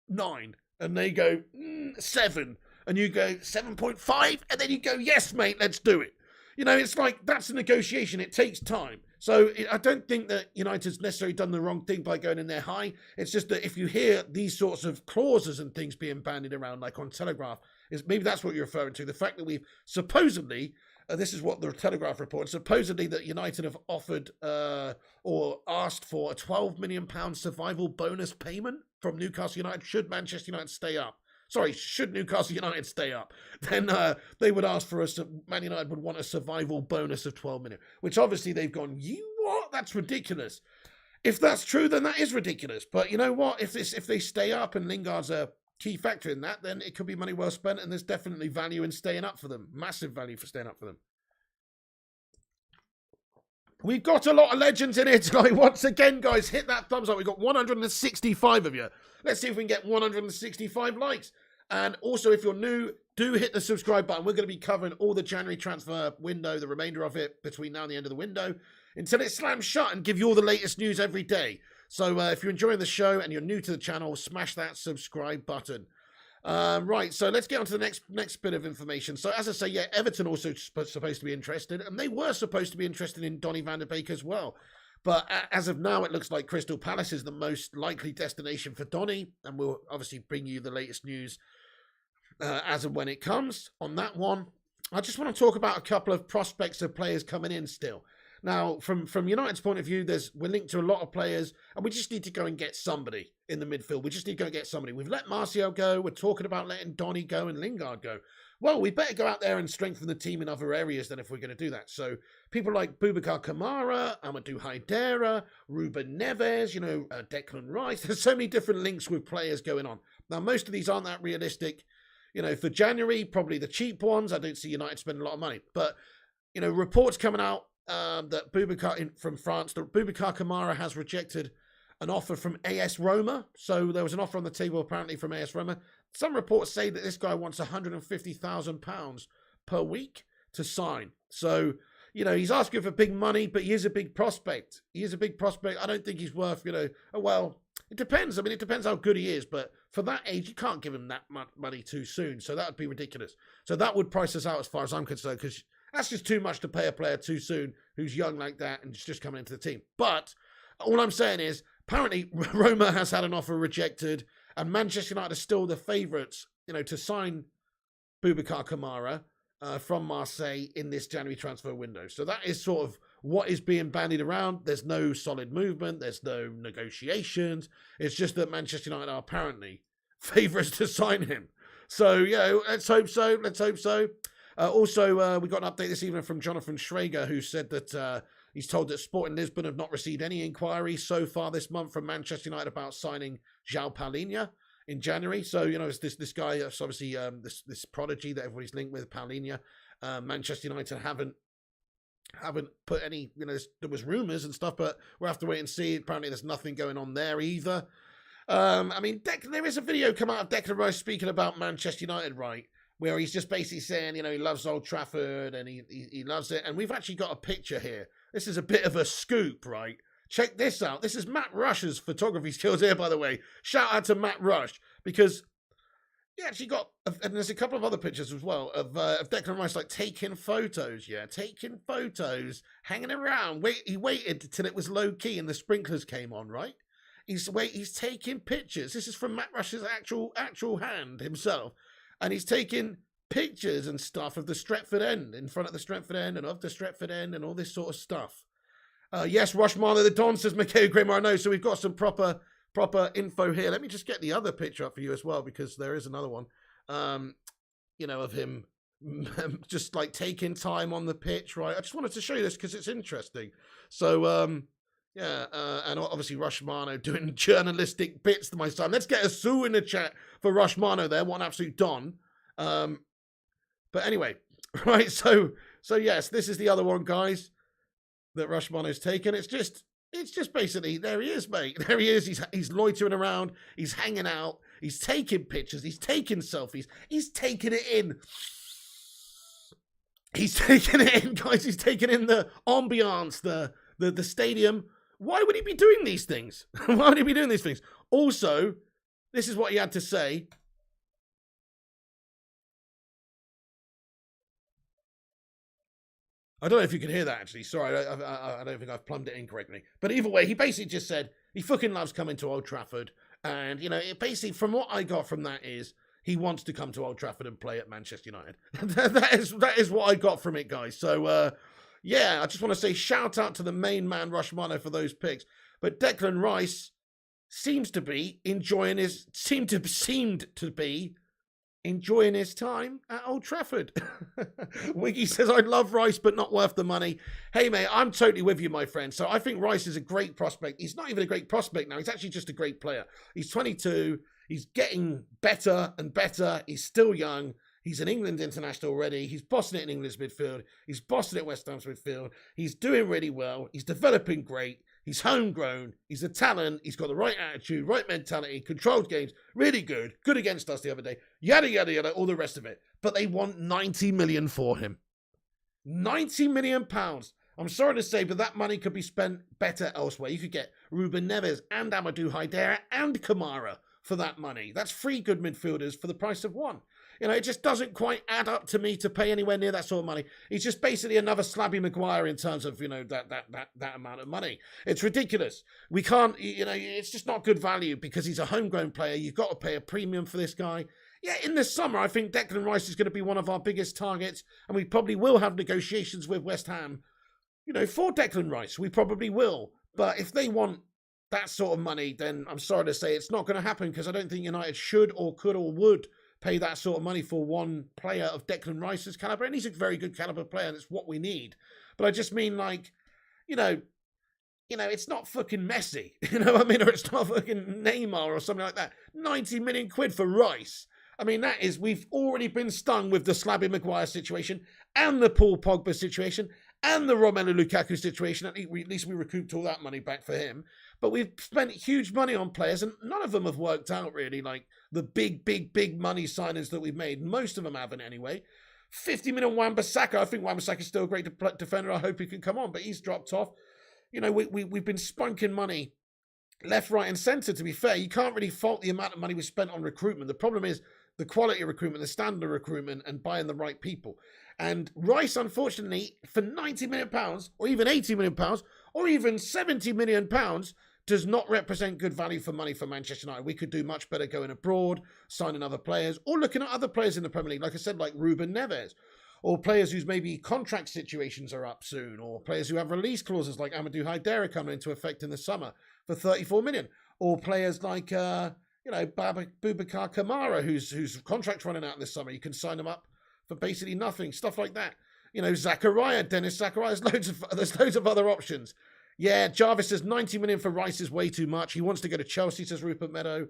9. And they go, 7. And you go, 7.5. And then you go, yes, mate, let's do it. It's like, that's a negotiation. It takes time. So I don't think that United's necessarily done the wrong thing by going in there high. It's just that if you hear these sorts of clauses and things being bandied around, like on Telegraph, maybe that's what you're referring to. The fact that we've supposedly, this is what the Telegraph reports, supposedly that United have offered or asked for a £12 million survival bonus payment from Newcastle United should Manchester United stay up. Sorry, should Newcastle United stay up, then they would ask for Man United would want a survival bonus of 12 million, which obviously they've gone, you what? That's ridiculous. If that's true, then that is ridiculous. But you know what? If they stay up and Lingard's a key factor in that, then it could be money well spent, and there's definitely value in staying up for them. Massive value for staying up for them. We've got a lot of legends in here tonight. Once again, guys, hit that thumbs up. We've got 165 of you. Let's see if we can get 165 likes. And also, if you're new, do hit the subscribe button. We're going to be covering all the January transfer window, the remainder of it between now and the end of the window, until it slams shut, and give you all the latest news every day. So if you're enjoying the show and you're new to the channel, smash that subscribe button. Right, so let's get on to the next bit of information. So, as I say, yeah, Everton also supposed to be interested, and they were supposed to be interested in Donny van der Beek as well. But as of now, it looks like Crystal Palace is the most likely destination for Donny, and we'll obviously bring you the latest news as and when it comes on that one. I just want to talk about a couple of prospects of players coming in still. Now, from United's point of view, we're linked to a lot of players, and we just need to go and get somebody in the midfield. We just need to go and get somebody. We've let Martial go. We're talking about letting Donny go and Lingard go. Well, we better go out there and strengthen the team in other areas than if we're going to do that. So people like Boubacar Kamara, Amadou Herrera, Ruben Neves, Declan Rice. There's so many different links with players going on. Now, most of these aren't that realistic. For January, probably the cheap ones. I don't see United spending a lot of money. But, reports coming out that from France, that Boubacar Kamara has rejected an offer from AS Roma. So there was an offer on the table apparently from AS Roma. Some reports say that this guy wants £150,000 per week to sign. So, he's asking for big money, but he is a big prospect. I don't think he's worth, well, it depends. I mean, it depends how good he is, but for that age, you can't give him that money too soon. So that would be ridiculous. So that would price us out as far as I'm concerned, because that's just too much to pay a player too soon who's young like that and just coming into the team. But all I'm saying is, apparently Roma has had an offer rejected, and Manchester United are still the favourites, to sign Boubacar Kamara from Marseille in this January transfer window. So that is sort of what is being bandied around. There's no solid movement. There's no negotiations. It's just that Manchester United are apparently favourites to sign him. So, let's hope so. Also, we got an update this evening from Jonathan Schrager, who said that he's told that Sporting Lisbon have not received any inquiries so far this month from Manchester United about signing João Palhinha in January. So, it's this guy, it's obviously this prodigy that everybody's linked with, Palhinha. Manchester United haven't put any, there was rumours and stuff, but we'll have to wait and see. Apparently there's nothing going on there either. There is a video come out of Declan Rice speaking about Manchester United, right? Where he's just basically saying, he loves Old Trafford and he loves it. And we've actually got a picture here. This is a bit of a scoop, right? Check this out. This is Matt Rush's photography skills here, by the way. Shout out to Matt Rush, because he actually got, and there's a couple of other pictures as well of Declan Rice taking photos, hanging around. He waited till it was low key and the sprinklers came on, right? He's taking pictures. This is from Matt Rush's actual hand himself. And he's taking pictures and stuff of the Stretford End, in front of the Stretford End and of the Stretford End and all this sort of stuff. Yes, Rushmana the Don, says Mikhail Grimmer. I know, so we've got some proper info here. Let me just get the other picture up for you as well, because there is another one, of him just taking time on the pitch, right? I just wanted to show you this because it's interesting. So, and obviously Rushmano doing journalistic bits to my son. Let's get a Sue in the chat for Rushmano there. What an absolute Don. But anyway, right, so yes, this is the other one, guys, that Rushmano's taken. It's just basically, there he is, mate. There he is. He's loitering around. He's hanging out. He's taking pictures. He's taking selfies. He's taking it in. He's taking it in, guys. He's taking in the ambiance, the stadium. Why would he be doing these things? Why would he be doing these things? Also, this is what he had to say. I don't know if you can hear that, actually. Sorry, I don't think I've plumbed it in correctly. But either way, he basically just said he fucking loves coming to Old Trafford. And, it basically, from what I got from that is, he wants to come to Old Trafford and play at Manchester United. that is what I got from it, guys. So, I just want to say shout out to the main man, Rushmano, for those picks. But Declan Rice seemed to be enjoying his time at Old Trafford. Wiggy says, I love Rice, but not worth the money. Hey, mate, I'm totally with you, my friend. So I think Rice is a great prospect. He's not even a great prospect now. He's actually just a great player. He's 22. He's getting better and better. He's still young. He's an England international already. He's bossing it in England's midfield. He's bossing it at West Ham's midfield. He's doing really well. He's developing great. He's homegrown. He's a talent. He's got the right attitude, right mentality, controlled games, really good. Good against us the other day. Yada, yada, yada, all the rest of it. But they want 90 million for him. 90 million pounds. I'm sorry to say, but that money could be spent better elsewhere. You could get Ruben Neves and Amadou Herrera and Kamara for that money. That's 3 good midfielders for the price of 1. You know, it just doesn't quite add up to me to pay anywhere near that sort of money. He's just basically another slabby Maguire in terms of, you know, that amount of money. It's ridiculous. We can't, you know, it's just not good value because he's a homegrown player. You've got to pay a premium for this guy. Yeah, in the summer, I think Declan Rice is going to be one of our biggest targets, and we probably will have negotiations with West Ham, you know, for Declan Rice. We probably will. But if they want that sort of money, then I'm sorry to say it's not going to happen, because I don't think United should or could or would pay that sort of money for one player of Declan Rice's caliber. And he's a very good caliber player, and it's what we need. But I just mean, like, you know, it's not fucking Messi, you know what I mean? Or it's not fucking Neymar or something like that. 90 million quid for Rice. I mean, that is, we've already been stung with the Slabby Maguire situation and the Paul Pogba situation and the Romelu Lukaku situation. At least we recouped all that money back for him. But we've spent huge money on players, and none of them have worked out, really, like the big money signings that we've made. Most of them haven't, anyway. 50 million Wan-Bissaka. I think Wan-Bissaka's still a great defender. I hope he can come on, but he's dropped off. You know, we've been spunking money left, right, and centre, to be fair. You can't really fault the amount of money we spent on recruitment. The problem is the quality of recruitment, the standard of recruitment, and buying the right people. And Rice, unfortunately, for £90 million, or even £80 million, or even £70 million, does not represent good value for money for Manchester United. We could do much better going abroad, signing other players, or looking at other players in the Premier League, like I said, like Ruben Neves, or players whose maybe contract situations are up soon, or players who have release clauses like Amadou Haidara coming into effect in the summer for 34 million, or players like Boubacar Kamara, whose contract's running out this summer. You can sign them up for basically nothing, stuff like that. You know, Dennis Zakaria, there's loads of other options. Yeah, Jarvis says 90 million for Rice is way too much. He wants to go to Chelsea, says Rupert Meadow.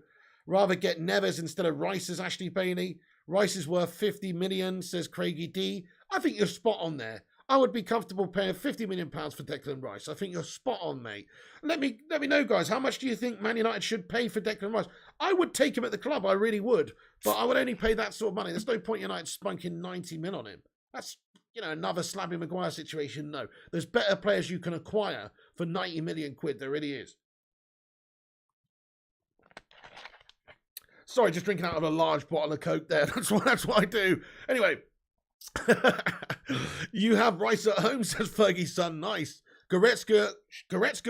Rather get Neves instead of Rice, says Ashley Bailey. Rice is worth 50 million, says Craigie D. I think you're spot on there. I would be comfortable paying £50 million for Declan Rice. I think you're spot on, mate. Let me know, guys. How much do you think Man United should pay for Declan Rice? I would take him at the club. I really would. But I would only pay that sort of money. There's no point United spunking 90 mil on him. That's, you know, another Slabby Maguire situation. No. There's better players you can acquire for 90 million quid. There really is. Sorry, just drinking out of a large bottle of Coke there. That's what I do. Anyway. You have Rice at home, says Fergie's son. Nice. Goretzka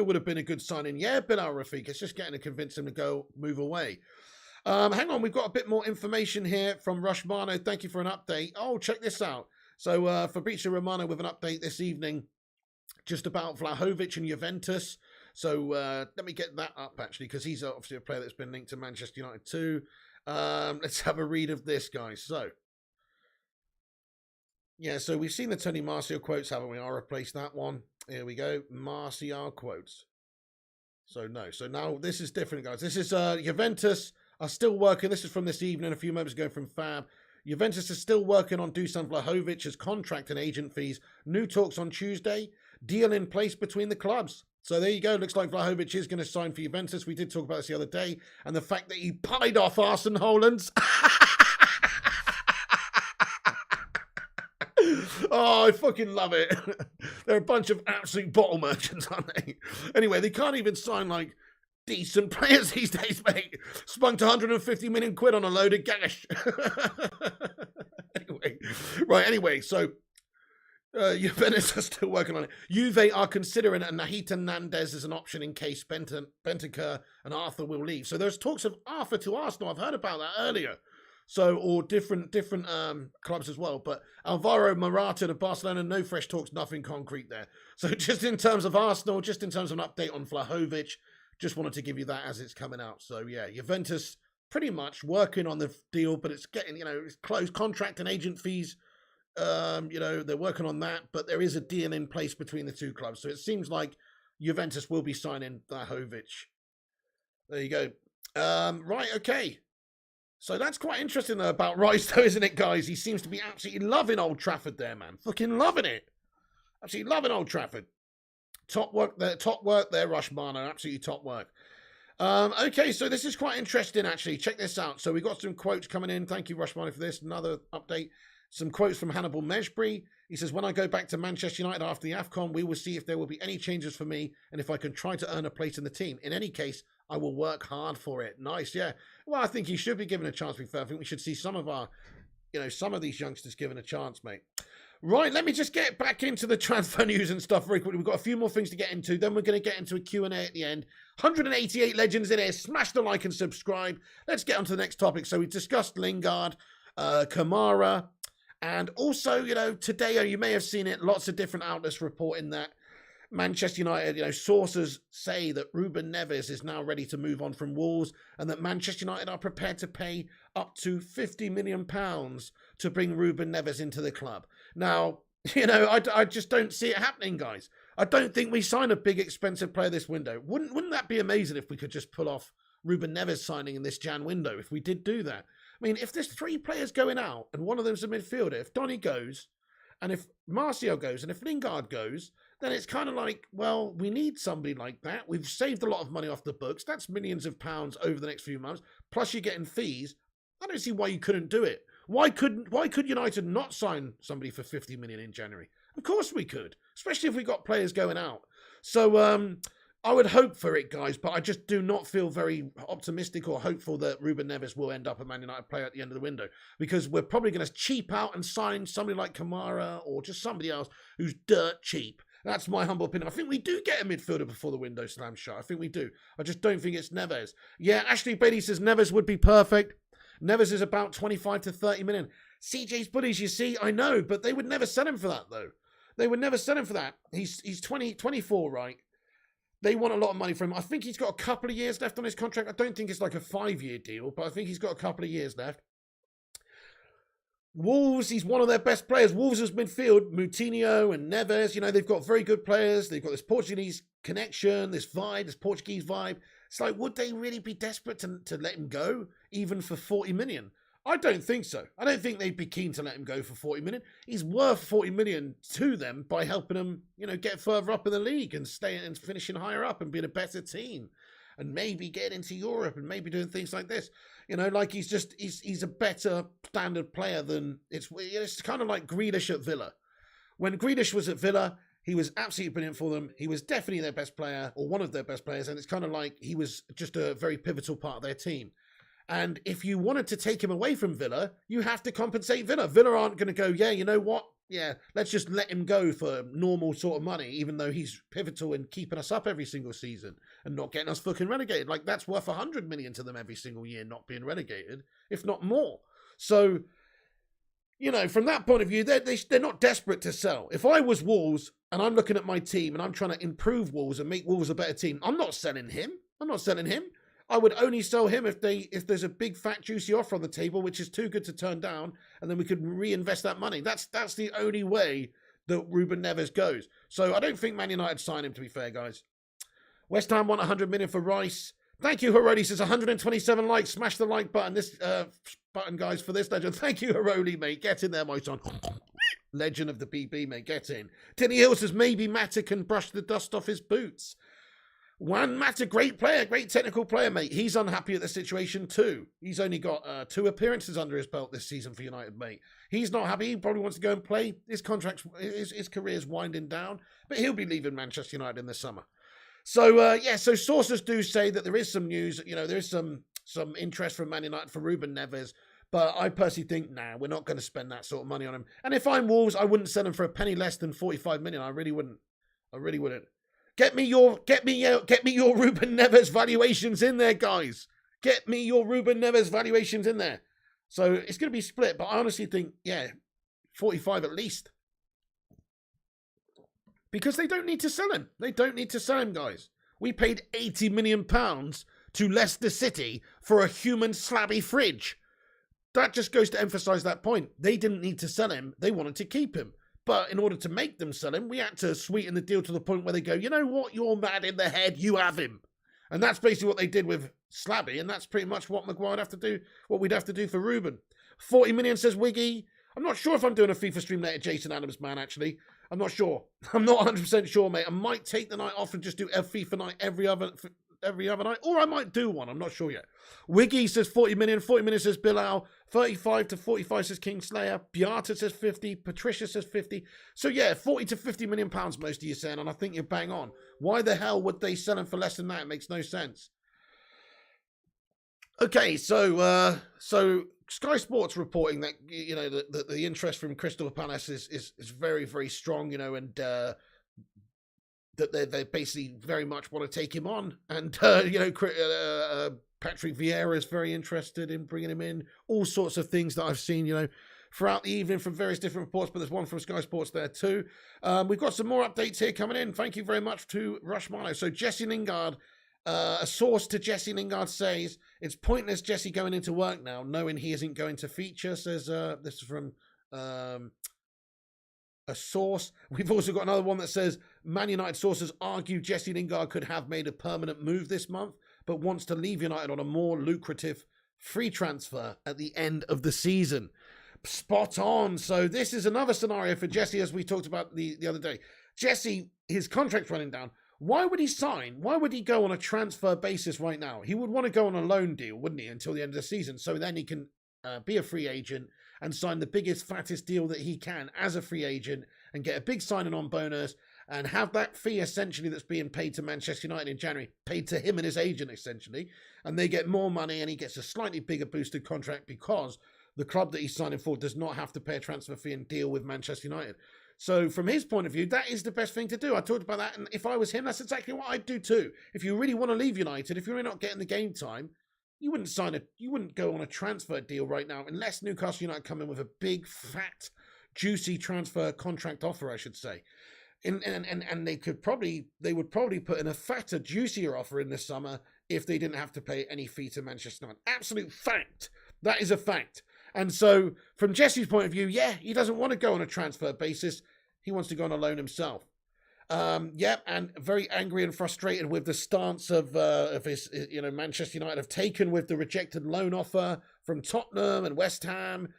would have been a good signing. Yeah, Bilal Rafik. It's just getting to convince him to move away. Hang on, we've got a bit more information here from Rushmano. Thank you for an update. Oh, check this out. So Fabrizio Romano with an update this evening just about Vlahovic and Juventus. So let me get that up, actually, because he's obviously a player that's been linked to Manchester United too. Let's have a read of this, guys. So, yeah, so we've seen the Tony Martial quotes, haven't we? I'll replace that one. Here we go. Martial quotes. So, no. So now this is different, guys. This is Juventus are still working. This is from this evening, a few moments ago from Fab. Juventus is still working on Dusan Vlahovic's contract and agent fees. New talks on Tuesday. Deal in place between the clubs. So there you go. Looks like Vlahovic is going to sign for Juventus. We did talk about this the other day. And the fact that he pied off Arsene Hollands. Oh, I fucking love it. They're a bunch of absolute bottle merchants, aren't they? Anyway, they can't even sign, like, decent players these days, mate. Spunked 150 million quid on a load of cash. Anyway, so Juventus are still working on it. Juve are considering Nahita Nandez as an option in case Bentancur and Arthur will leave. So there's talks of Arthur to Arsenal. I've heard about that earlier. So, or different clubs as well. But Alvaro Morata to Barcelona, no fresh talks, nothing concrete there. So just in terms of Arsenal, just in terms of an update on Vlahovic, just wanted to give you that as it's coming out. So yeah, Juventus pretty much working on the deal, but it's getting, it's close. Contract and agent fees, they're working on that, but there is a deal in place between the two clubs. So it seems like Juventus will be signing Vlahovic. There you go. Right, okay. So that's quite interesting though about Rice though, isn't it, guys? He seems to be absolutely loving Old Trafford there, man. Fucking loving it. Absolutely loving Old Trafford. Top work there, Rushmano. Absolutely top work. Okay, so this is quite interesting, actually. Check this out. So we got some quotes coming in. Thank you, Rushmano, for this. Another update. Some quotes from Hannibal Meshbury. He says, when I go back to Manchester United after the AFCON, we will see if there will be any changes for me and if I can try to earn a place in the team. In any case, I will work hard for it. Nice, yeah. Well, I think he should be given a chance, to be fair. I think we should see some of these youngsters given a chance, mate. Right, let me just get back into the transfer news and stuff very quickly. We've got a few more things to get into. Then we're going to get into a Q&A at the end. 188 legends in here. Smash the like and subscribe. Let's get on to the next topic. So we discussed Lingard, Kamara, and also, today, you may have seen it, lots of different outlets reporting that Manchester United, sources say that Ruben Neves is now ready to move on from Wolves and that Manchester United are prepared to pay up to £50 million to bring Ruben Neves into the club. Now, I just don't see it happening, guys. I don't think we sign a big, expensive player this window. Wouldn't that be amazing if we could just pull off Ruben Neves signing in this Jan window, if we did do that? I mean, if there's 3 players going out and one of them's a midfielder, if Donny goes, and if Martial goes, and if Lingard goes, then it's kind of like, well, we need somebody like that. We've saved a lot of money off the books. That's millions of pounds over the next few months. Plus you're getting fees. I don't see why you couldn't do it. Why could United not sign somebody for 50 million in January? Of course we could, especially if we got players going out. So I would hope for it, guys, but I just do not feel very optimistic or hopeful that Ruben Neves will end up a Man United player at the end of the window, because we're probably going to cheap out and sign somebody like Kamara or just somebody else who's dirt cheap. That's my humble opinion. I think we do get a midfielder before the window slams shut. I think we do. I just don't think it's Neves. Yeah, Ashley Bailey says Neves would be perfect. Neves is about 25 to 30 million. CJ's Bullies, you see, I know, but they would never sell him for that, though. They would never sell him for that. He's 24, right? They want a lot of money from him. I think he's got a couple of years left on his contract. I don't think it's like a 5-year deal, but I think he's got a couple of years left. Wolves, he's one of their best players. Wolves' midfield, Moutinho and Neves, they've got very good players. They've got this Portuguese connection, this vibe, this Portuguese vibe. It's like, would they really be desperate to let him go, even for 40 million? I don't think so. I don't think they'd be keen to let him go for 40 million. He's worth 40 million to them by helping them, get further up in the league and stay and finishing higher up and being a better team. And maybe get into Europe and maybe doing things like this. Like he's a better standard player than it's kind of like Grealish at Villa. When Grealish was at Villa, he was absolutely brilliant for them. He was definitely their best player or one of their best players. And it's kind of like he was just a very pivotal part of their team. And if you wanted to take him away from Villa, you have to compensate Villa. Villa aren't going to go, yeah, you know what? Yeah, let's just let him go for normal sort of money, even though he's pivotal in keeping us up every single season and not getting us fucking relegated. Like, that's worth 100 million to them every single year, not being relegated, if not more. So, from that point of view, they're not desperate to sell. If I was Wolves and I'm looking at my team and I'm trying to improve Wolves and make Wolves a better team, I'm not selling him. I would only sell him if there's a big fat juicy offer on the table, which is too good to turn down, and then we could reinvest that money. That's the only way that Ruben Neves goes. So I don't think Man United sign him, to be fair, guys. West Ham want 100 million for Rice. Thank you, Herrera. Says 127 likes. Smash the like button. This button, guys, for this legend. Thank you, Herrera, mate. Get in there, my son. Legend of the BB, mate. Get in. Tinny Hill says maybe Matta can brush the dust off his boots. Juan Mata, great player, great technical player, mate. He's unhappy at the situation too. He's only got 2 appearances under his belt this season for United, mate. He's not happy. He probably wants to go and play. His career's winding down, but he'll be leaving Manchester United in the summer. So, so sources do say that there is some news. There is some interest from Man United for Ruben Neves, but I personally think, we're not going to spend that sort of money on him. And if I'm Wolves, I wouldn't sell him for a penny less than 45 million. I really wouldn't. Get me your Ruben Neves valuations in there, guys. Get me your Ruben Neves valuations in there. So it's going to be split, but I honestly think, 45 at least. Because they don't need to sell him. They don't need to sell him, guys. We paid £80 million to Leicester City for a human slabby fridge. That just goes to emphasise that point. They didn't need to sell him. They wanted to keep him. But in order to make them sell him, we had to sweeten the deal to the point where they go, you know what, you're mad in the head, you have him. And that's basically what they did with Slabby, and that's pretty much what Maguire would have to do, what we'd have to do for Ruben. 40 million, says Wiggy. I'm not sure if I'm doing a FIFA stream later, Jason Adams, man, actually. I'm not sure. I'm not 100% sure, mate. I might take the night off and just do a FIFA night every other night, or I might do one. I'm not sure yet. Wiggy says 40 million. 40 million says Bilal. 35 to 45 says Kingslayer. Beata says 50. Patricia says 50. So 40 to 50 million pounds, most of you saying, and I think you're bang on. Why the hell would they sell him for less than that? It makes no sense. Okay, so Sky Sports reporting that the interest from Crystal Palace is very, very strong, and that they basically very much want to take him on, and Patrick Vieira is very interested in bringing him in. All sorts of things that I've seen, throughout the evening from various different reports, but there's one from Sky Sports there too. We've got some more updates here coming in. Thank you very much to Rush Milo. So Jesse Lingard, a source to Jesse Lingard says, it's pointless Jesse going into work now, knowing he isn't going to feature, says this is from a source. We've also got another one that says, Man United sources argue Jesse Lingard could have made a permanent move this month, but wants to leave United on a more lucrative free transfer at the end of the season. Spot on. So this is another scenario for Jesse, as we talked about the other day. Jesse, his contract's running down. Why would he sign? Why would he go on a transfer basis right now? He would want to go on a loan deal, wouldn't he, until the end of the season? So then he can be a free agent and sign the biggest, fattest deal that he can as a free agent and get a big signing on bonus and have that fee essentially that's being paid to Manchester United in January, paid to him and his agent essentially, and they get more money and he gets a slightly bigger boosted contract because the club that he's signing for does not have to pay a transfer fee and deal with Manchester United. So from his point of view, that is the best thing to do. I talked about that, and if I was him, that's exactly what I'd do too. If you really want to leave United, if you're really not getting the game time, you wouldn't go on a transfer deal right now unless Newcastle United come in with a big, fat, juicy transfer contract offer, I should say. And they would probably put in a fatter, juicier offer in this summer if they didn't have to pay any fee to Manchester United. Absolute fact. That is a fact. And so, from Jesse's point of view, yeah, he doesn't want to go on a transfer basis. He wants to go on a loan himself. And very angry and frustrated with the stance of his, Manchester United have taken with the rejected loan offer from Tottenham and West Ham,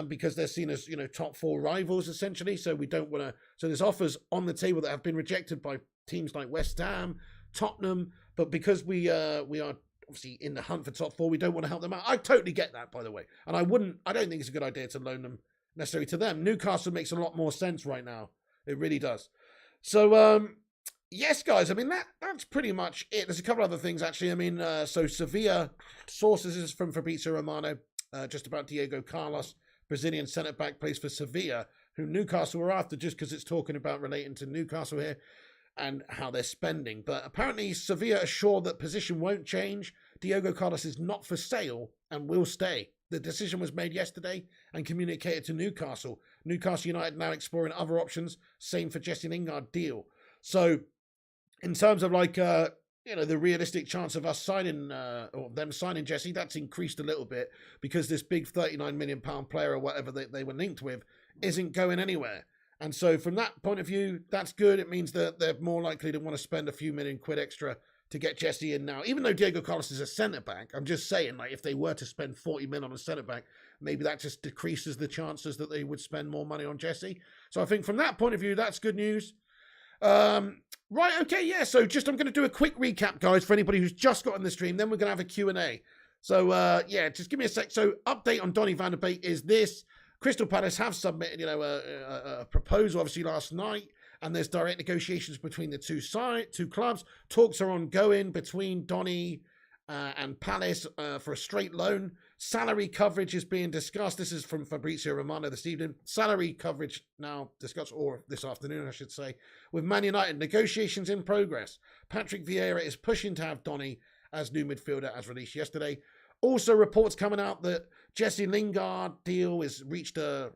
because they're seen as, top four rivals, essentially. So we don't want to, so there's offers on the table that have been rejected by teams like West Ham, Tottenham, but because we are obviously in the hunt for top four, we don't want to help them out. I totally get that, by the way. And I don't think it's a good idea to loan them necessarily to them. Newcastle makes a lot more sense right now. It really does. So, yes, guys, I mean, that's pretty much it. There's a couple other things, actually. I mean, so Sevilla, sources is from Fabrizio Romano, just about Diego Carlos, Brazilian centre-back, plays for Sevilla, who Newcastle were after just because it's talking about relating to Newcastle here and how they're spending. But apparently Sevilla are sure that position won't change. Diego Carlos is not for sale and will stay. The decision was made yesterday and communicated to Newcastle. Newcastle United now exploring other options. Same for Jesse Lingard deal. So in terms of the realistic chance of us signing or them signing Jesse, that's increased a little bit because this big £39 million player or whatever they were linked with isn't going anywhere. And so from that point of view, that's good. It means that they're more likely to want to spend a few million quid extra to get Jesse in now. Even though Diego Carlos is a centre-back, I'm just saying, if they were to spend 40 million on a centre-back, maybe that just decreases the chances that they would spend more money on Jesse. So I think from that point of view, that's good news. Right, okay, yeah. So I'm going to do a quick recap, guys, for anybody who's just got on the stream. Then we're going to have a Q&A. So, just give me a sec. So update on Donny van der Beek is this. Crystal Palace have submitted, a proposal, obviously, last night, and there's direct negotiations between the two clubs. Talks are ongoing between Donny and Palace for a straight loan. Salary coverage is being discussed. This is from Fabrizio Romano this evening. Salary coverage now discussed, or this afternoon, I should say, with Man United. Negotiations in progress. Patrick Vieira is pushing to have Donny as new midfielder, as released yesterday. Also, reports coming out that Jesse Lingard deal has reached an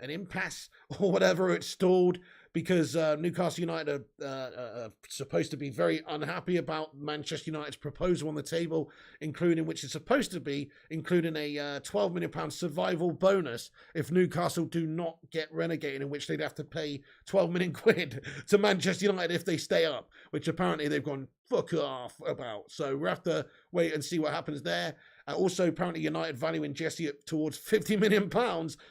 impasse or whatever. It's stalled because Newcastle United are supposed to be very unhappy about Manchester United's proposal on the table, which is supposed to be including a £12 million survival bonus if Newcastle do not get relegated, in which they'd have to pay 12 million quid to Manchester United if they stay up, which apparently they've gone fuck off about. So we'll have to wait and see what happens there. Also, apparently United valuing Jesse towards £50 million.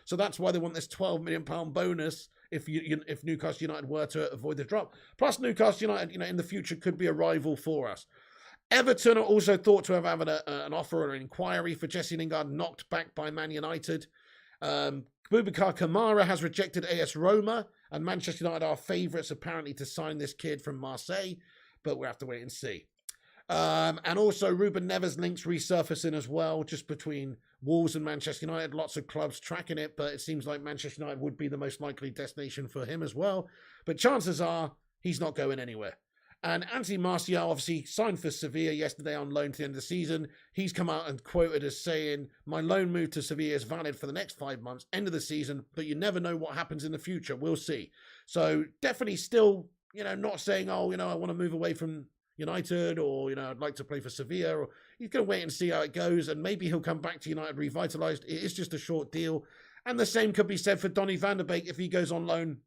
So that's why they want this £12 million bonus if Newcastle United were to avoid the drop. Plus, Newcastle United, in the future could be a rival for us. Everton are also thought to have had an offer or an inquiry for Jesse Lingard, knocked back by Man United. Boubacar Kamara has rejected AS Roma, and Manchester United are favourites apparently to sign this kid from Marseille, but we'll have to wait and see. And also Ruben Neves links resurfacing as well, just between Wolves and Manchester United. Lots of clubs tracking it, but it seems like Manchester United would be the most likely destination for him as well. But chances are he's not going anywhere. And Anthony Martial obviously signed for Sevilla yesterday on loan to the end of the season. He's come out and quoted as saying, "My loan move to Sevilla is valid for the next 5 months, end of the season, but you never know what happens in the future. We'll see." So definitely still, not saying, "Oh, I want to move away from United," or, "I'd like to play for Sevilla," or he's going to wait and see how it goes, and maybe he'll come back to United revitalised. It is just a short deal. And the same could be said for Donny van der Beek if he goes on loan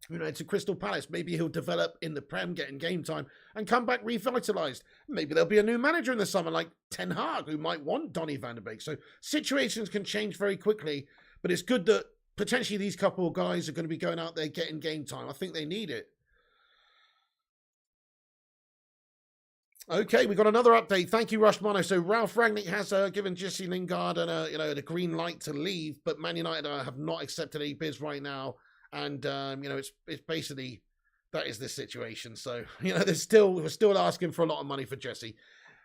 to Crystal Palace. Maybe he'll develop in the Prem, get in game time, and come back revitalised. Maybe there'll be a new manager in the summer like Ten Hag who might want Donny van der Beek. So situations can change very quickly, but it's good that potentially these couple of guys are going to be going out there getting game time. I think they need it. Okay, we got another update. Thank you, Rushmano. So Ralph Rangnick has given Jesse Lingard the green light to leave, but Man United have not accepted any bids right now, and it's basically that is this situation. So we're still asking for a lot of money for Jesse.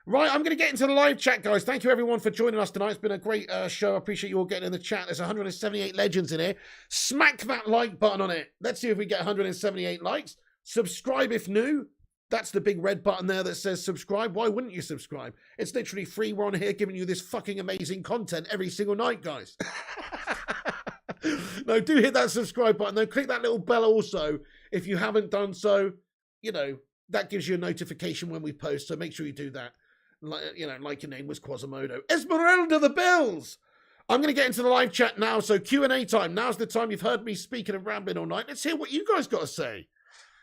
Right, I'm going to get into the live chat, guys. Thank you, everyone, for joining us tonight. It's been a great show. I appreciate you all getting in the chat. There's 178 legends in here. Smack that like button on it. Let's see if we get 178 likes. Subscribe if new. That's the big red button there that says subscribe. Why wouldn't you subscribe? It's literally free. We're on here giving you this fucking amazing content every single night, guys. No, do hit that subscribe button, though. Click that little bell also. If you haven't done so, that gives you a notification when we post. So make sure you do that. Like your name was Quasimodo. Esmeralda the Bills. I'm going to get into the live chat now. So Q&A time. Now's the time. You've heard me speaking and rambling all night. Let's hear what you guys got to say.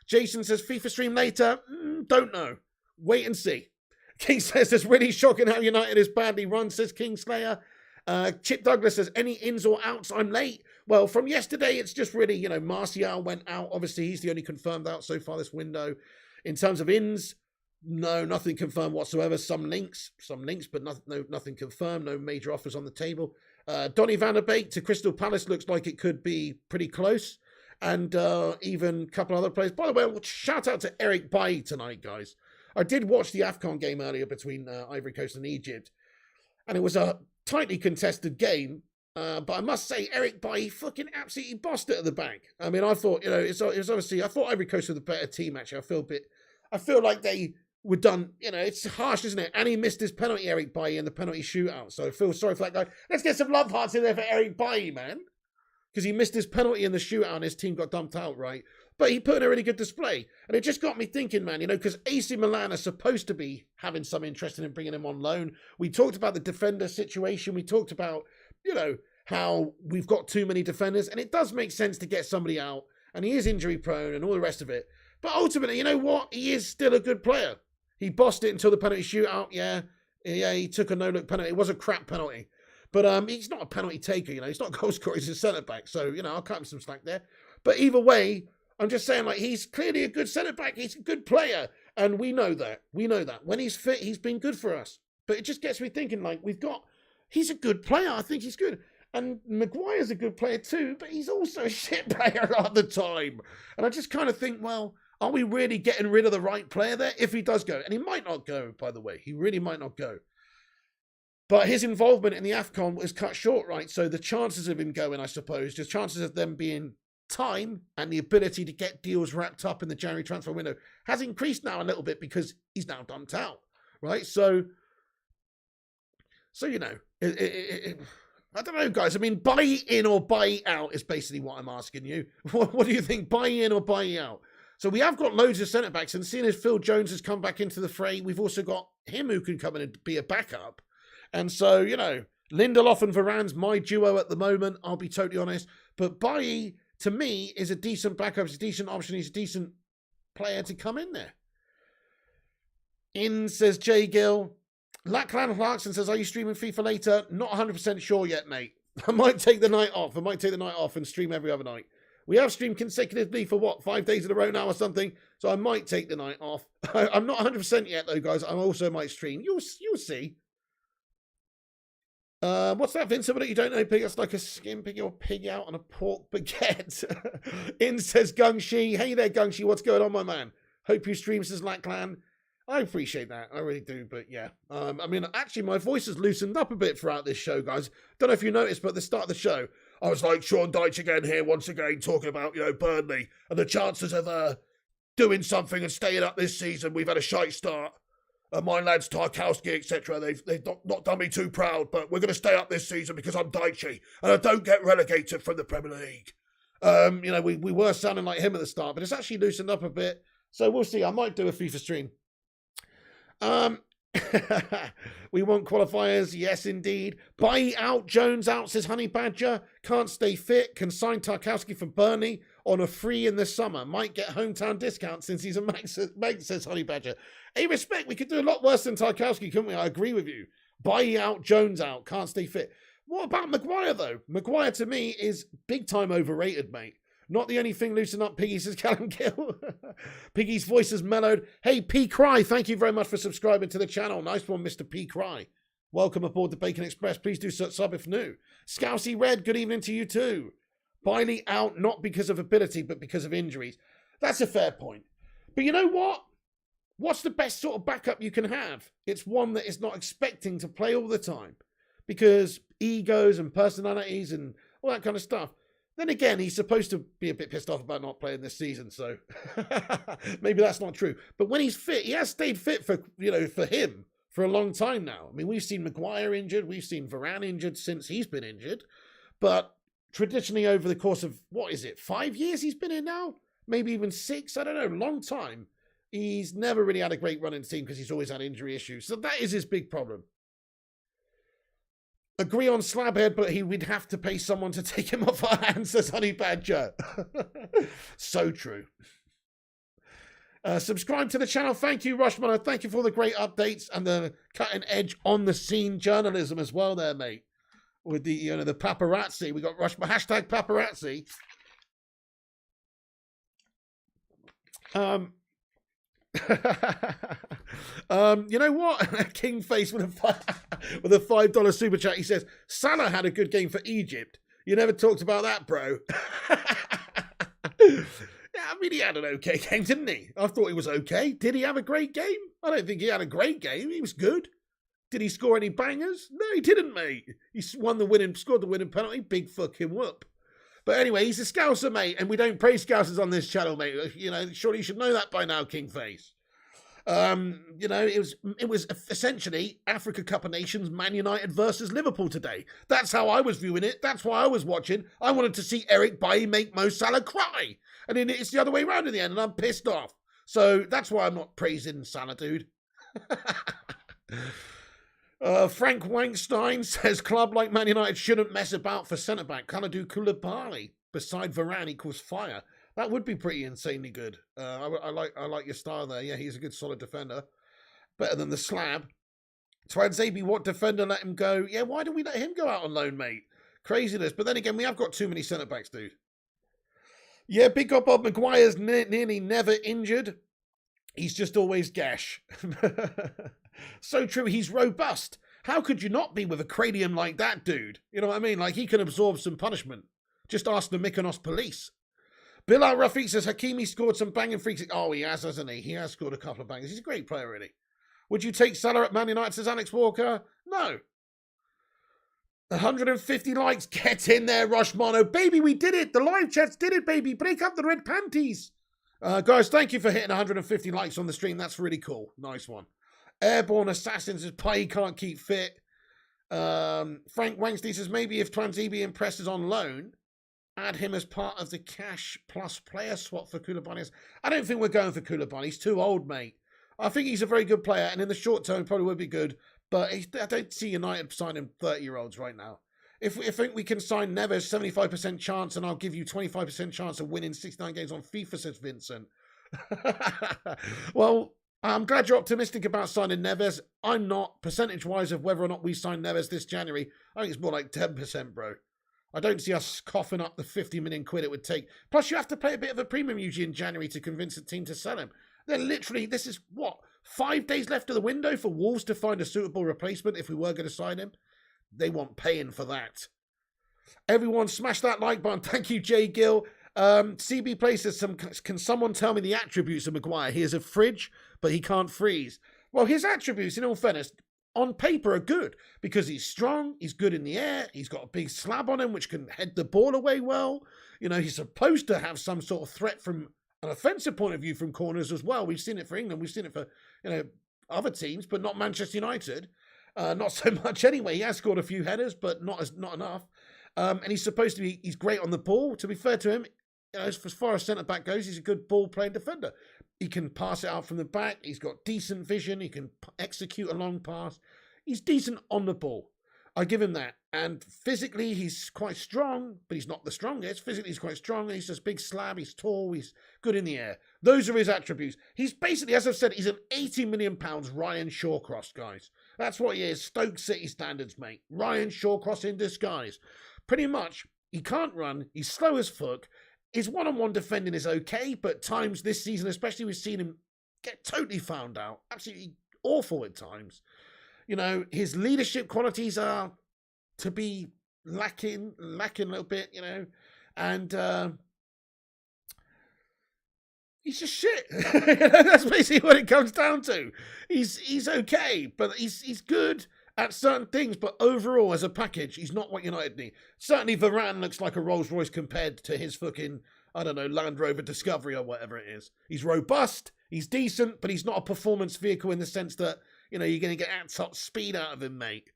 Jason says, FIFA stream later. Don't know. Wait and see. King says, it's really shocking how United is badly run, says Kingslayer. Chip Douglas says, any ins or outs? I'm late. Well, from yesterday, it's just really, Martial went out. Obviously, he's the only confirmed out so far this window. In terms of ins, no, nothing confirmed whatsoever. Some links, but nothing confirmed. No major offers on the table. Donny van der Beek to Crystal Palace looks like it could be pretty close. And even a couple other players. By the way, shout out to Eric Bailly tonight, guys. I did watch the AFCON game earlier between Ivory Coast and Egypt. And it was a tightly contested game. But I must say, Eric Bailly fucking absolutely bossed it at the back. I mean, I thought, it's obviously, I thought Ivory Coast were the better team, actually. I feel like they were done, it's harsh, isn't it? And he missed his penalty, Eric Bailly, in the penalty shootout. So I feel sorry for that guy. Let's get some love hearts in there for Eric Bailly, man. Because he missed his penalty in the shootout and his team got dumped out, right? But he put in a really good display. And it just got me thinking, man, because AC Milan are supposed to be having some interest in bringing him on loan. We talked about the defender situation. We talked about, how we've got too many defenders. And it does make sense to get somebody out. And he is injury prone and all the rest of it. But ultimately, you know what? He is still a good player. He bossed it until the penalty shootout. Yeah, he took a no-look penalty. It was a crap penalty. But he's not a penalty taker, he's not a goal scorer, he's a centre-back. So, I'll cut him some slack there. But either way, I'm just saying, he's clearly a good centre-back. He's a good player. And we know that. When he's fit, he's been good for us. But it just gets me thinking, he's a good player. I think he's good. And Maguire's a good player too, but he's also a shit player a lot of the time. And I just kind of think, well, are we really getting rid of the right player there if he does go? And he might not go, by the way. He really might not go. But his involvement in the AFCON was cut short, right? So the chances of him going, I suppose, the chances of them being time and the ability to get deals wrapped up in the January transfer window has increased now a little bit because he's now dumped out, right? So I don't know, guys. I mean, buy in or buy out is basically what I'm asking you. What do you think? Buy in or buy out? So we have got loads of centre-backs, and seeing as Phil Jones has come back into the fray, we've also got him who can come in and be a backup. And so, Lindelof and Varane's my duo at the moment, I'll be totally honest. But Bailly, to me, is a decent backup. He's a decent option. He's a decent player to come in there. Says Jay Gill. Lachlan Clarkson says, are you streaming FIFA later? Not 100% sure yet, mate. I might take the night off. And stream every other night. We have streamed consecutively for 5 days in a row now or something. So I might take the night off. I'm not 100% yet, though, guys. I also might stream. You'll see. What's that, Vincent? What you don't know, pig? That's like a skin pig or pig out on a pork baguette. Says Gungshi. Hey there, Gungshi. What's going on, my man? Hope you stream, says Lachlan. I appreciate that. I really do. But yeah, I mean, actually, my voice has loosened up a bit throughout this show, guys. Don't know if you noticed, but at the start of the show, I was like, Sean Dyche again here, once again, talking about, Burnley and the chances of doing something and staying up this season. We've had a shite start. My lads, Tarkowski, etc., they've not done me too proud, but we're going to stay up this season because I'm Dyche and I don't get relegated from the Premier League. We were sounding like him at the start, but it's actually loosened up a bit. So we'll see. I might do a FIFA stream. We want qualifiers. Yes, indeed. Buy out, Jones out, says Honey Badger. Can't stay fit. Can sign Tarkowski from Burnley on a free in the summer. Might get hometown discount since he's a Meg, says Honey Badger. Hey, respect. We could do a lot worse than Tarkowski, couldn't we? I agree with you. Buy out, Jones out. Can't stay fit. What about Maguire, though? Maguire, to me, is big time overrated, mate. Not the only thing loosen up, Piggy, says Callum Gill. Piggy's voice has mellowed. Hey, P. Cry, thank you very much for subscribing to the channel. Nice one, Mr. P. Cry. Welcome aboard the Bacon Express. Please do sub if new. Scousey Red, good evening to you too. Biley out not because of ability, but because of injuries. That's a fair point. But you know what? What's the best sort of backup you can have? It's one that is not expecting to play all the time. Because egos and personalities and all that kind of stuff. Then again, he's supposed to be a bit pissed off about not playing this season, so maybe that's not true. But when he's fit, he has stayed fit for him for a long time now. I mean, we've seen Maguire injured, we've seen Varane injured since he's been injured. But traditionally over the course of, 5 years he's been in now? Maybe even 6, I don't know, long time. He's never really had a great run in the team because he's always had injury issues. So that is his big problem. Agree on Slabhead, but we'd have to pay someone to take him off our hands, says Honey Badger. So true. Subscribe to the channel. Thank you, Rushman. Thank you for the great updates and the cutting edge on the scene journalism as well there, mate. With the, the paparazzi. We got Rushman, hashtag paparazzi. You know what? King Face with a $5 super chat. He says Salah had a good game for Egypt. You never talked about that, bro. Yeah, I mean, he had an okay game, didn't he? I thought he was okay. Did he have a great game? I don't think he had a great game. He was good. Did he score any bangers? No, he didn't, mate. He scored the winning penalty. Big fucking whoop. But anyway, he's a Scouser, mate, and we don't praise Scousers on this channel, mate. Surely you should know that by now, Kingface. It was essentially Africa Cup of Nations, Man United versus Liverpool today. That's how I was viewing it. That's why I was watching. I wanted to see Eric Bailly make Mo Salah cry. And then it's the other way around in the end, and I'm pissed off. So that's why I'm not praising Salah, dude. Frank Wankstein says club like Man United shouldn't mess about for centre-back. Kalidou Koulibaly beside Varane equals fire. That would be pretty insanely good. I like your style there. Yeah, he's a good solid defender. Better than the slab. Twanzabi, what defender let him go? Yeah, why did we let him go out on loan, mate? Craziness. But then again, we have got too many centre-backs, dude. Yeah, big up Bob Maguire's nearly never injured. He's just always gash. So true, he's robust. How could you not be with a cranium like that, dude? You know what I mean? Like, he can absorb some punishment. Just ask the Mykonos police. Bill Al-Rafiq says Hakimi scored some banging free kicks. Oh, he has, hasn't he? He has scored a couple of bangers. He's a great player, really. Would you take Salah at Man United, says Alex Walker? No. 150 likes. Get in there, Rushmano. Baby, we did it. The live chats did it, baby. Break up the red panties. Guys, thank you for hitting 150 likes on the stream. That's really cool. Nice one. Airborne Assassin says Pay can't keep fit. Frank Wangstein says maybe if Twanzebe impresses on loan, add him as part of the cash plus player swap for Koulibaly. I don't think we're going for Koulibaly. He's too old, mate. I think he's a very good player, and in the short term, probably would be good. But I don't see United signing 30-year-olds right now. If we think we can sign Neves, 75% chance, and I'll give you 25% chance of winning 69 games on FIFA, says Vincent. Well, I'm glad you're optimistic about signing Neves. I'm not, percentage-wise, of whether or not we sign Neves this January. I think it's more like 10%, bro. I don't see us coughing up the 50 million quid it would take. Plus, you have to pay a bit of a premium usually in January to convince the team to sell him. Then literally, this is, 5 days left of the window for Wolves to find a suitable replacement if we were going to sign him? They want paying for that. Everyone smash that like button. Thank you, Jay Gill. CB Play says, can someone tell me the attributes of Maguire? He is a fridge, but he can't freeze. Well, his attributes, in all fairness, on paper are good because he's strong, he's good in the air, he's got a big slab on him which can head the ball away well. You know, he's supposed to have some sort of threat from an offensive point of view from corners as well. We've seen it for England, we've seen it for, you know, other teams, but not Manchester United. Not so much anyway. He has scored a few headers, but not enough. And he's supposed to be, he's great on the ball. To be fair to him, you know, as far as centre-back goes, he's a good ball-playing defender. He can pass it out from the back. He's got decent vision. He can execute a long pass. He's decent on the ball. I give him that. And physically, he's quite strong, but he's not the strongest. Physically, he's quite strong. And he's just a big slab. He's tall. He's good in the air. Those are his attributes. He's basically, as I've said, he's an £80 million Ryan Shawcross, guys. That's what he is. Stoke City standards, mate. Ryan Shawcross in disguise. Pretty much, he can't run. He's slow as fuck. His one-on-one defending is okay, but times this season, especially, we've seen him get totally found out. Absolutely awful at times. You know, his leadership qualities are to be lacking a little bit, you know, and he's just shit. That's basically what it comes down to. He's okay, but he's good at certain things, but overall, as a package, he's not what United need. Certainly, Varane looks like a Rolls Royce compared to his fucking, I don't know, Land Rover Discovery or whatever it is. He's robust, he's decent, but he's not a performance vehicle in the sense that, you know, you're going to get at top speed out of him, mate.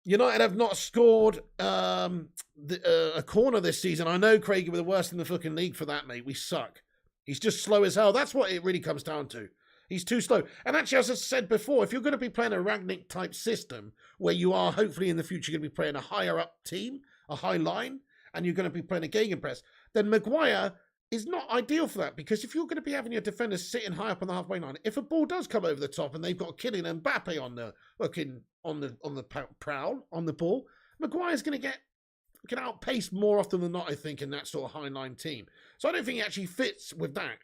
United have not scored a corner this season. I know, Craig, we're the worst in the fucking league for that, mate. We suck. He's just slow as hell. That's what it really comes down to. He's too slow. And actually, as I said before, if you're going to be playing a Rangnick type system where you are hopefully in the future going to be playing a higher up team, a high line, and you're going to be playing a gegenpress, then Maguire is not ideal for that, because if you're going to be having your defenders sitting high up on the halfway line, if a ball does come over the top and they've got Kylian Mbappe on the prowl on the ball, Maguire's going to get outpaced more often than not, I think, in that sort of high line team. So I don't think he actually fits with that.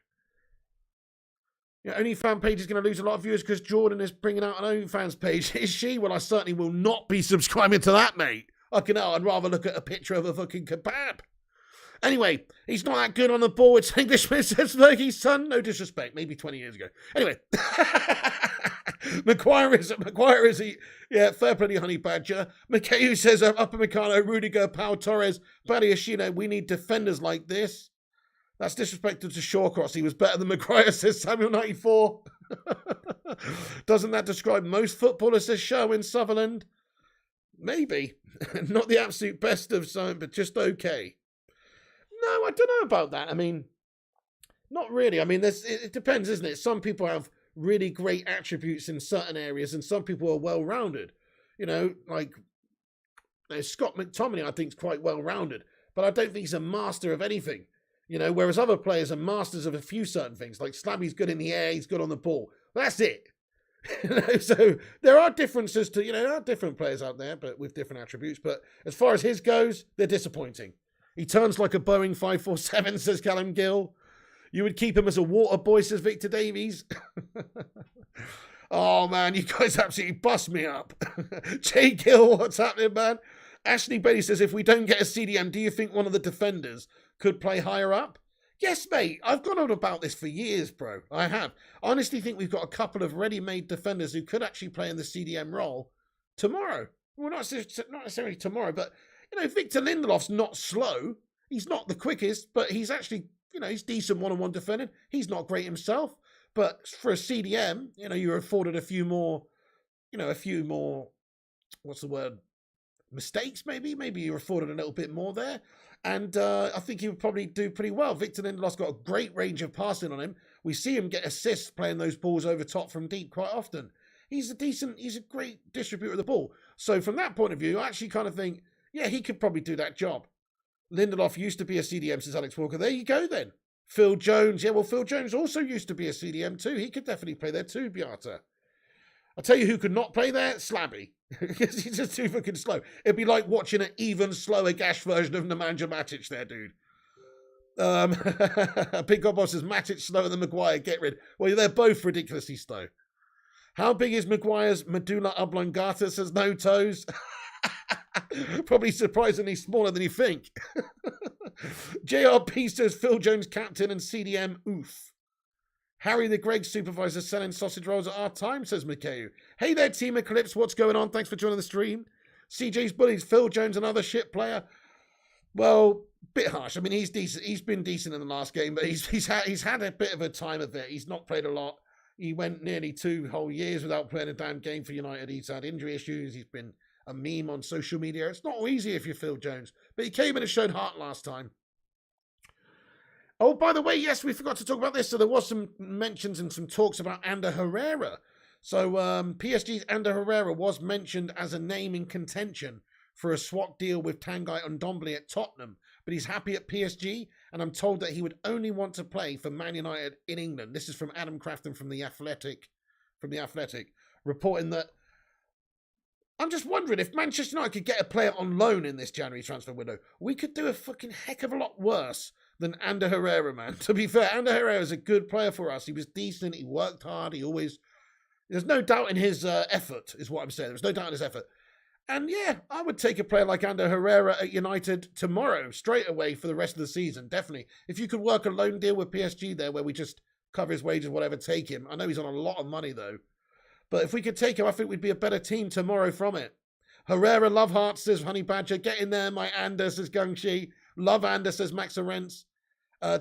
Yeah, OnlyFans page is going to lose a lot of viewers because Jordan is bringing out an OnlyFans page. Is she? Well, I certainly will not be subscribing to that, mate. I'd rather look at a picture of a fucking kebab. Anyway, he's not that good on the ball. It's Englishman says Fergie's son. No disrespect. Maybe 20 years ago. Anyway. Maguire is yeah, fair play, honey badger. Mikhail says Upper Meccano, Rudiger, Pau Torres, Badiashino, we need defenders like this. That's disrespectful to Shawcross. He was better than Maguire, says Samuel 94. Doesn't that describe most footballers, says Sherwin Sutherland? Maybe. Not the absolute best of some, but just okay. No, I don't know about that. I mean, not really. I mean, it depends, isn't it? Some people have really great attributes in certain areas, and some people are well-rounded. You know, like Scott McTominay, I think, is quite well-rounded, but I don't think he's a master of anything. You know, whereas other players are masters of a few certain things. Like Slabby's good in the air, he's good on the ball. That's it. You know, so there are differences to, you know, there are different players out there, but with different attributes. But as far as his goes, they're disappointing. He turns like a Boeing 547, says Callum Gill. You would keep him as a water boy, says Victor Davies. Oh, man, you guys absolutely bust me up. Jay Gill, what's happening, man? Ashley Bailey says, if we don't get a CDM, do you think one of the defenders could play higher up? Yes, mate. I've gone on about this for years, bro. I have. I honestly think we've got a couple of ready-made defenders who could actually play in the CDM role tomorrow. Well, not necessarily tomorrow, but, you know, Victor Lindelof's not slow. He's not the quickest, but he's actually, you know, he's decent one-on-one defending. He's not great himself, but for a CDM, you know, you're afforded a few more, what's the word? Mistakes, maybe you're afforded a little bit more there, and I think he would probably do pretty well. Victor Lindelof's got a great range of passing on him. We see him get assists playing those balls over top from deep quite often. He's a great distributor of the ball. So from that point of view, I actually kind of think, yeah, he could probably do that job. Lindelof used to be a CDM since Alex Walker. There you go then. Phil Jones, yeah, well, Phil Jones also used to be a CDM too. He could definitely play there too, Beata. I'll tell you who could not play there, Slabby. Because he's just too fucking slow. It'd be like watching an even slower gash version of Nemanja Matic there, dude. Big God Boss says, Matic slower than Maguire, get rid. Well, they're both ridiculously slow. How big is Maguire's medulla oblongata, says No Toes. Probably surprisingly smaller than you think. JRP says Phil Jones captain and CDM oof. Harry the Greg supervisor selling sausage rolls at our time, says Mikhail. Hey there, Team Eclipse. What's going on? Thanks for joining the stream. CJ's Bullies. Phil Jones, another shit player. Well, bit harsh. I mean, he's decent. He's been decent in the last game, but he's had a bit of a time of it. He's not played a lot. He went nearly 2 whole years without playing a damn game for United. He's had injury issues. He's been a meme on social media. It's not easy if you're Phil Jones, but he came in and showed heart last time. Oh, by the way, yes, we forgot to talk about this. So there was some mentions and some talks about Ander Herrera. So PSG's Ander Herrera was mentioned as a name in contention for a swap deal with Tanguy Ndombele at Tottenham, but he's happy at PSG, and I'm told that he would only want to play for Man United in England. This is from Adam Crafton from The Athletic, reporting that I'm just wondering if Manchester United could get a player on loan in this January transfer window. We could do a fucking heck of a lot worse than Ander Herrera, man. To be fair, Ander Herrera is a good player for us. He was decent. He worked hard. There's no doubt in his effort, is what I'm saying. There's no doubt in his effort. And yeah, I would take a player like Ander Herrera at United tomorrow, straight away for the rest of the season, definitely. If you could work a loan deal with PSG there where we just cover his wages, whatever, take him. I know he's on a lot of money though. But if we could take him, I think we'd be a better team tomorrow from it. Herrera, love hearts, says Honey Badger. Get in there, my Ander, says Gungshi. Love Ander, says Max Arentz.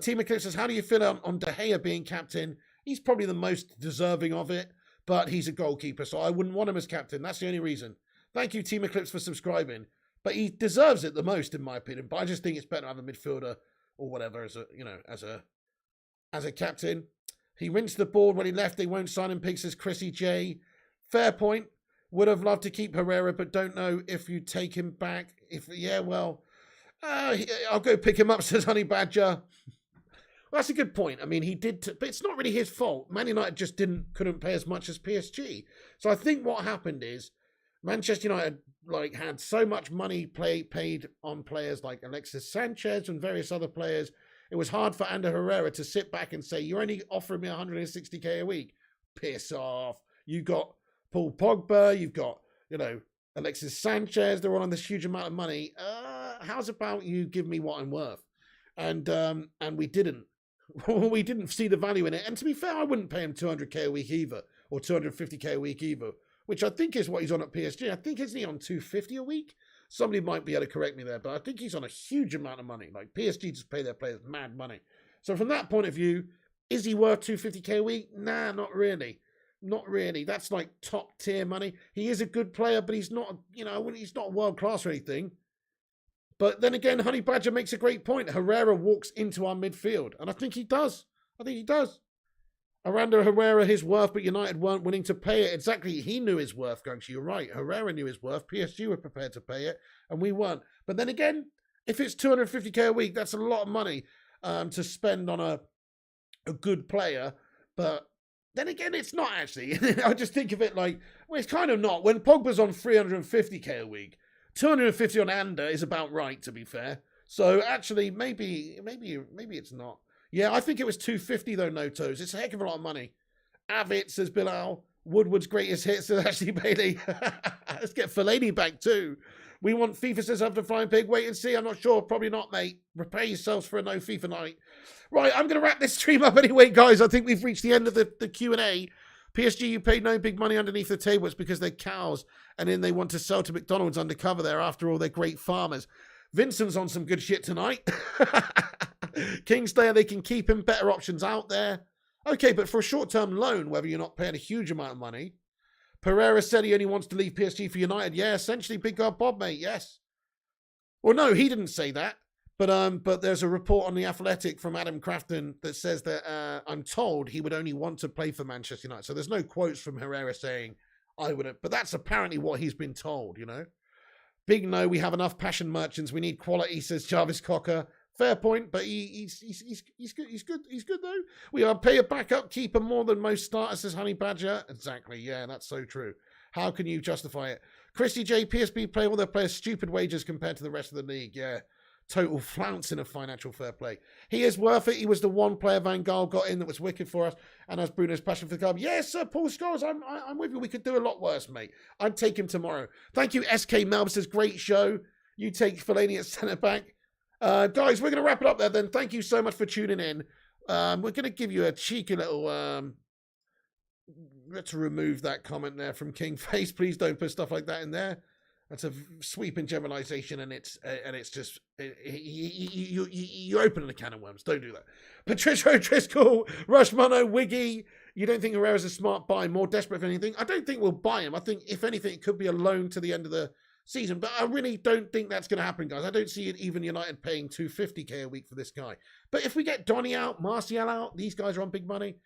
Team Eclipse says, how do you feel on De Gea being captain? He's probably the most deserving of it, but he's a goalkeeper, so I wouldn't want him as captain. That's the only reason. Thank you, Team Eclipse, for subscribing. But he deserves it the most, in my opinion. But I just think it's better to have a midfielder or whatever as a captain. He rinsed the board when he left. They won't sign him, Pig, says Chrissy J. Fair point. Would have loved to keep Herrera, but don't know if you take him back. I'll go pick him up, says Honey Badger. Well, that's a good point. I mean, he did, but it's not really his fault. Man United just couldn't pay as much as PSG. So I think what happened is Manchester United had so much money paid on players like Alexis Sanchez and various other players. It was hard for Ander Herrera to sit back and say, "You're only offering me 160k a week. Piss off." You got Paul Pogba. You've got Alexis Sanchez. They're all on this huge amount of money. How's about you give me what I'm worth? And we didn't. We didn't see the value in it. And to be fair, I wouldn't pay him 200k a week either, or 250k a week either, which I think is what he's on at PSG. I think, isn't he on 250 a week? Somebody might be able to correct me there, but I think he's on a huge amount of money. Like, PSG just pay their players mad money. So from that point of view, is he worth 250k a week? Nah, not really. Not really. That's like top tier money. He is a good player, but he's not, he's not world class or anything. But then again, Honey Badger makes a great point. Herrera walks into our midfield, and I think he does. Ander Herrera, his worth, but United weren't willing to pay it. Exactly, he knew his worth, Gungshi. You're right. Herrera knew his worth. PSG were prepared to pay it, and we weren't. But then again, if it's 250k a week, that's a lot of money to spend on a good player. But then again, it's not actually. I just think of it like, well, it's kind of not. When Pogba's on 350k a week, 250 on Ander is about right, to be fair. So actually, maybe it's not. Yeah, I think it was 250 though, no toes. It's a heck of a lot of money. Avit, says Bilal. Woodward's greatest hit, says Ashley Bailey. Let's get Fellaini back too. We want FIFA, says After Flying Pig. Wait and see. I'm not sure. Probably not, mate. Prepare yourselves for a no FIFA night. Right, I'm going to wrap this stream up anyway, guys. I think we've reached the end of the Q&A. PSG, you paid no big money underneath the table. It's because they're cows, and then they want to sell to McDonald's undercover there. After all, they're great farmers. Vincent's on some good shit tonight. Kingslayer, they can keep him. Better options out there. Okay, but for a short-term loan, whether you're not paying a huge amount of money. Pereira said he only wants to leave PSG for United. Yeah, essentially, big guard Bob, mate, yes. Well, no, he didn't say that. But there's a report on The Athletic from Adam Crafton that says that I'm told he would only want to play for Manchester United. So there's no quotes from Herrera saying, I would have. But that's apparently what he's been told, Big no, we have enough passion merchants. We need quality, says Jarvis Cocker. Fair point, but he's good. He's good though. We are pay a backup keeper more than most starters, says Honey Badger. Exactly, yeah, that's so true. How can you justify it? Christy J, PSB play all their players stupid wages compared to the rest of the league. Yeah, total flouncing of financial fair play. He is worth it. He was the one player Van Gaal got in that was wicked for us, and has Bruno's passion for the club. Yes, sir, Paul Scholes, I'm with you. We could do a lot worse, mate. I'd take him tomorrow. Thank you, SK Melb says great show. You take Fellaini at centre back. Guys, we're going to wrap it up there then. Thank you so much for tuning in. We're going to give you a cheeky little... let's remove that comment there from King Face. Please don't put stuff like that in there. That's a sweeping generalization, and it's just you're opening a can of worms. Don't do that. Patricia O'Driscoll, Rush Mono, Wiggy. You don't think Herrera's a smart buy, more desperate for anything? I don't think we'll buy him. I think, if anything, it could be a loan to the end of the season. But I really don't think that's going to happen, guys. I don't see it even United paying $250K a week for this guy. But if we get Donny out, Martial out, these guys are on big money,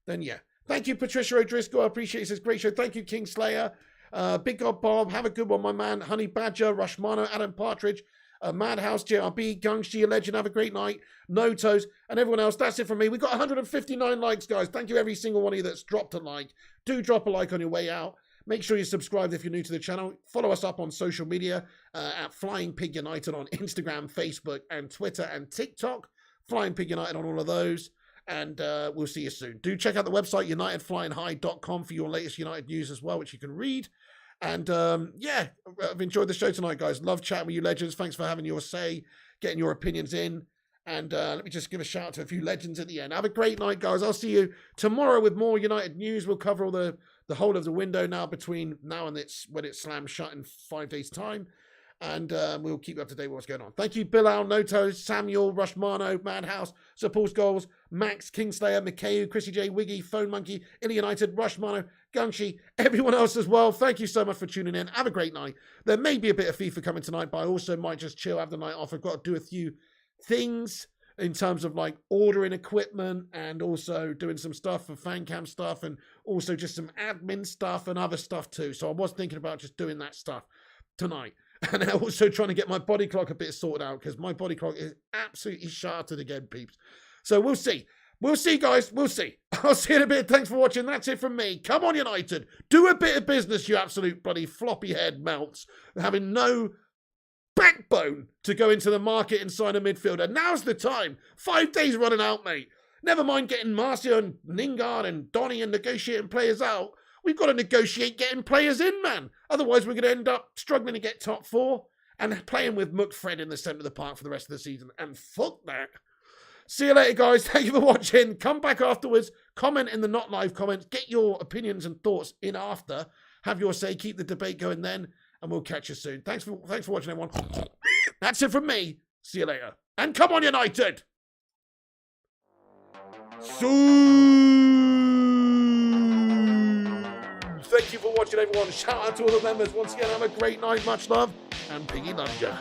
then yeah. Thank you, Patricia O'Driscoll. I appreciate it. It's a great show. Thank you, Kingslayer. Big God Bob, have a good one, my man. Honey Badger, Rushmano, Adam Partridge, Madhouse, JRB, Gungshi, a legend. Have a great night. No Toes, and everyone else. That's it from me. We got 159 likes, guys. Thank you, every single one of you that's dropped a like. Do drop a like on your way out. Make sure you're subscribed if you're new to the channel. Follow us up on social media at Flying Pig United on Instagram, Facebook, and Twitter and TikTok. Flying Pig United on all of those. And we'll see you soon. Do check out the website, unitedflyinghigh.com, for your latest United news as well, which you can read. And yeah, I've enjoyed the show tonight, guys. Love chatting with you legends. Thanks for having your say, getting your opinions in. And let me just give a shout out to a few legends at the end. Have a great night, guys. I'll see you tomorrow with more United news. We'll cover all the whole of the window now between now and when it slams shut in 5 days' time. And we'll keep you up to date with what's going on. Thank you, Bilal, Noto, Samuel, Rushmano, Madhouse, Supports Goals, Max, Kingslayer, Mikhail, Chrissy J, Wiggy, Phone Monkey, Illy United, Rushmano, Gunshi, everyone else as well. Thank you so much for tuning in. Have a great night. There may be a bit of FIFA coming tonight, but I also might just chill, have the night off. I've got to do a few things in terms of like ordering equipment and also doing some stuff for fan cam stuff and also just some admin stuff and other stuff too. So I was thinking about just doing that stuff tonight. And I'm also trying to get my body clock a bit sorted out because my body clock is absolutely shattered again, peeps. So we'll see. We'll see, guys. We'll see. I'll see you in a bit. Thanks for watching. That's it from me. Come on, United. Do a bit of business, you absolute bloody floppy head melts. Having no backbone to go into the market and sign a midfielder. Now's the time. 5 days running out, mate. Never mind getting Martial and Lingard and Donny and negotiating players out. We've got to negotiate getting players in, man. Otherwise, we're going to end up struggling to get top 4 and playing with McFred in the centre of the park for the rest of the season. And fuck that. See you later, guys. Thank you for watching. Come back afterwards. Comment in the not live comments. Get your opinions and thoughts in after. Have your say. Keep the debate going then. And we'll catch you soon. Thanks for watching, everyone. That's it from me. See you later. And come on, United. Thank you for watching, everyone. Shout out to all the members. Once again, have a great night. Much love. And Piggy loves ya.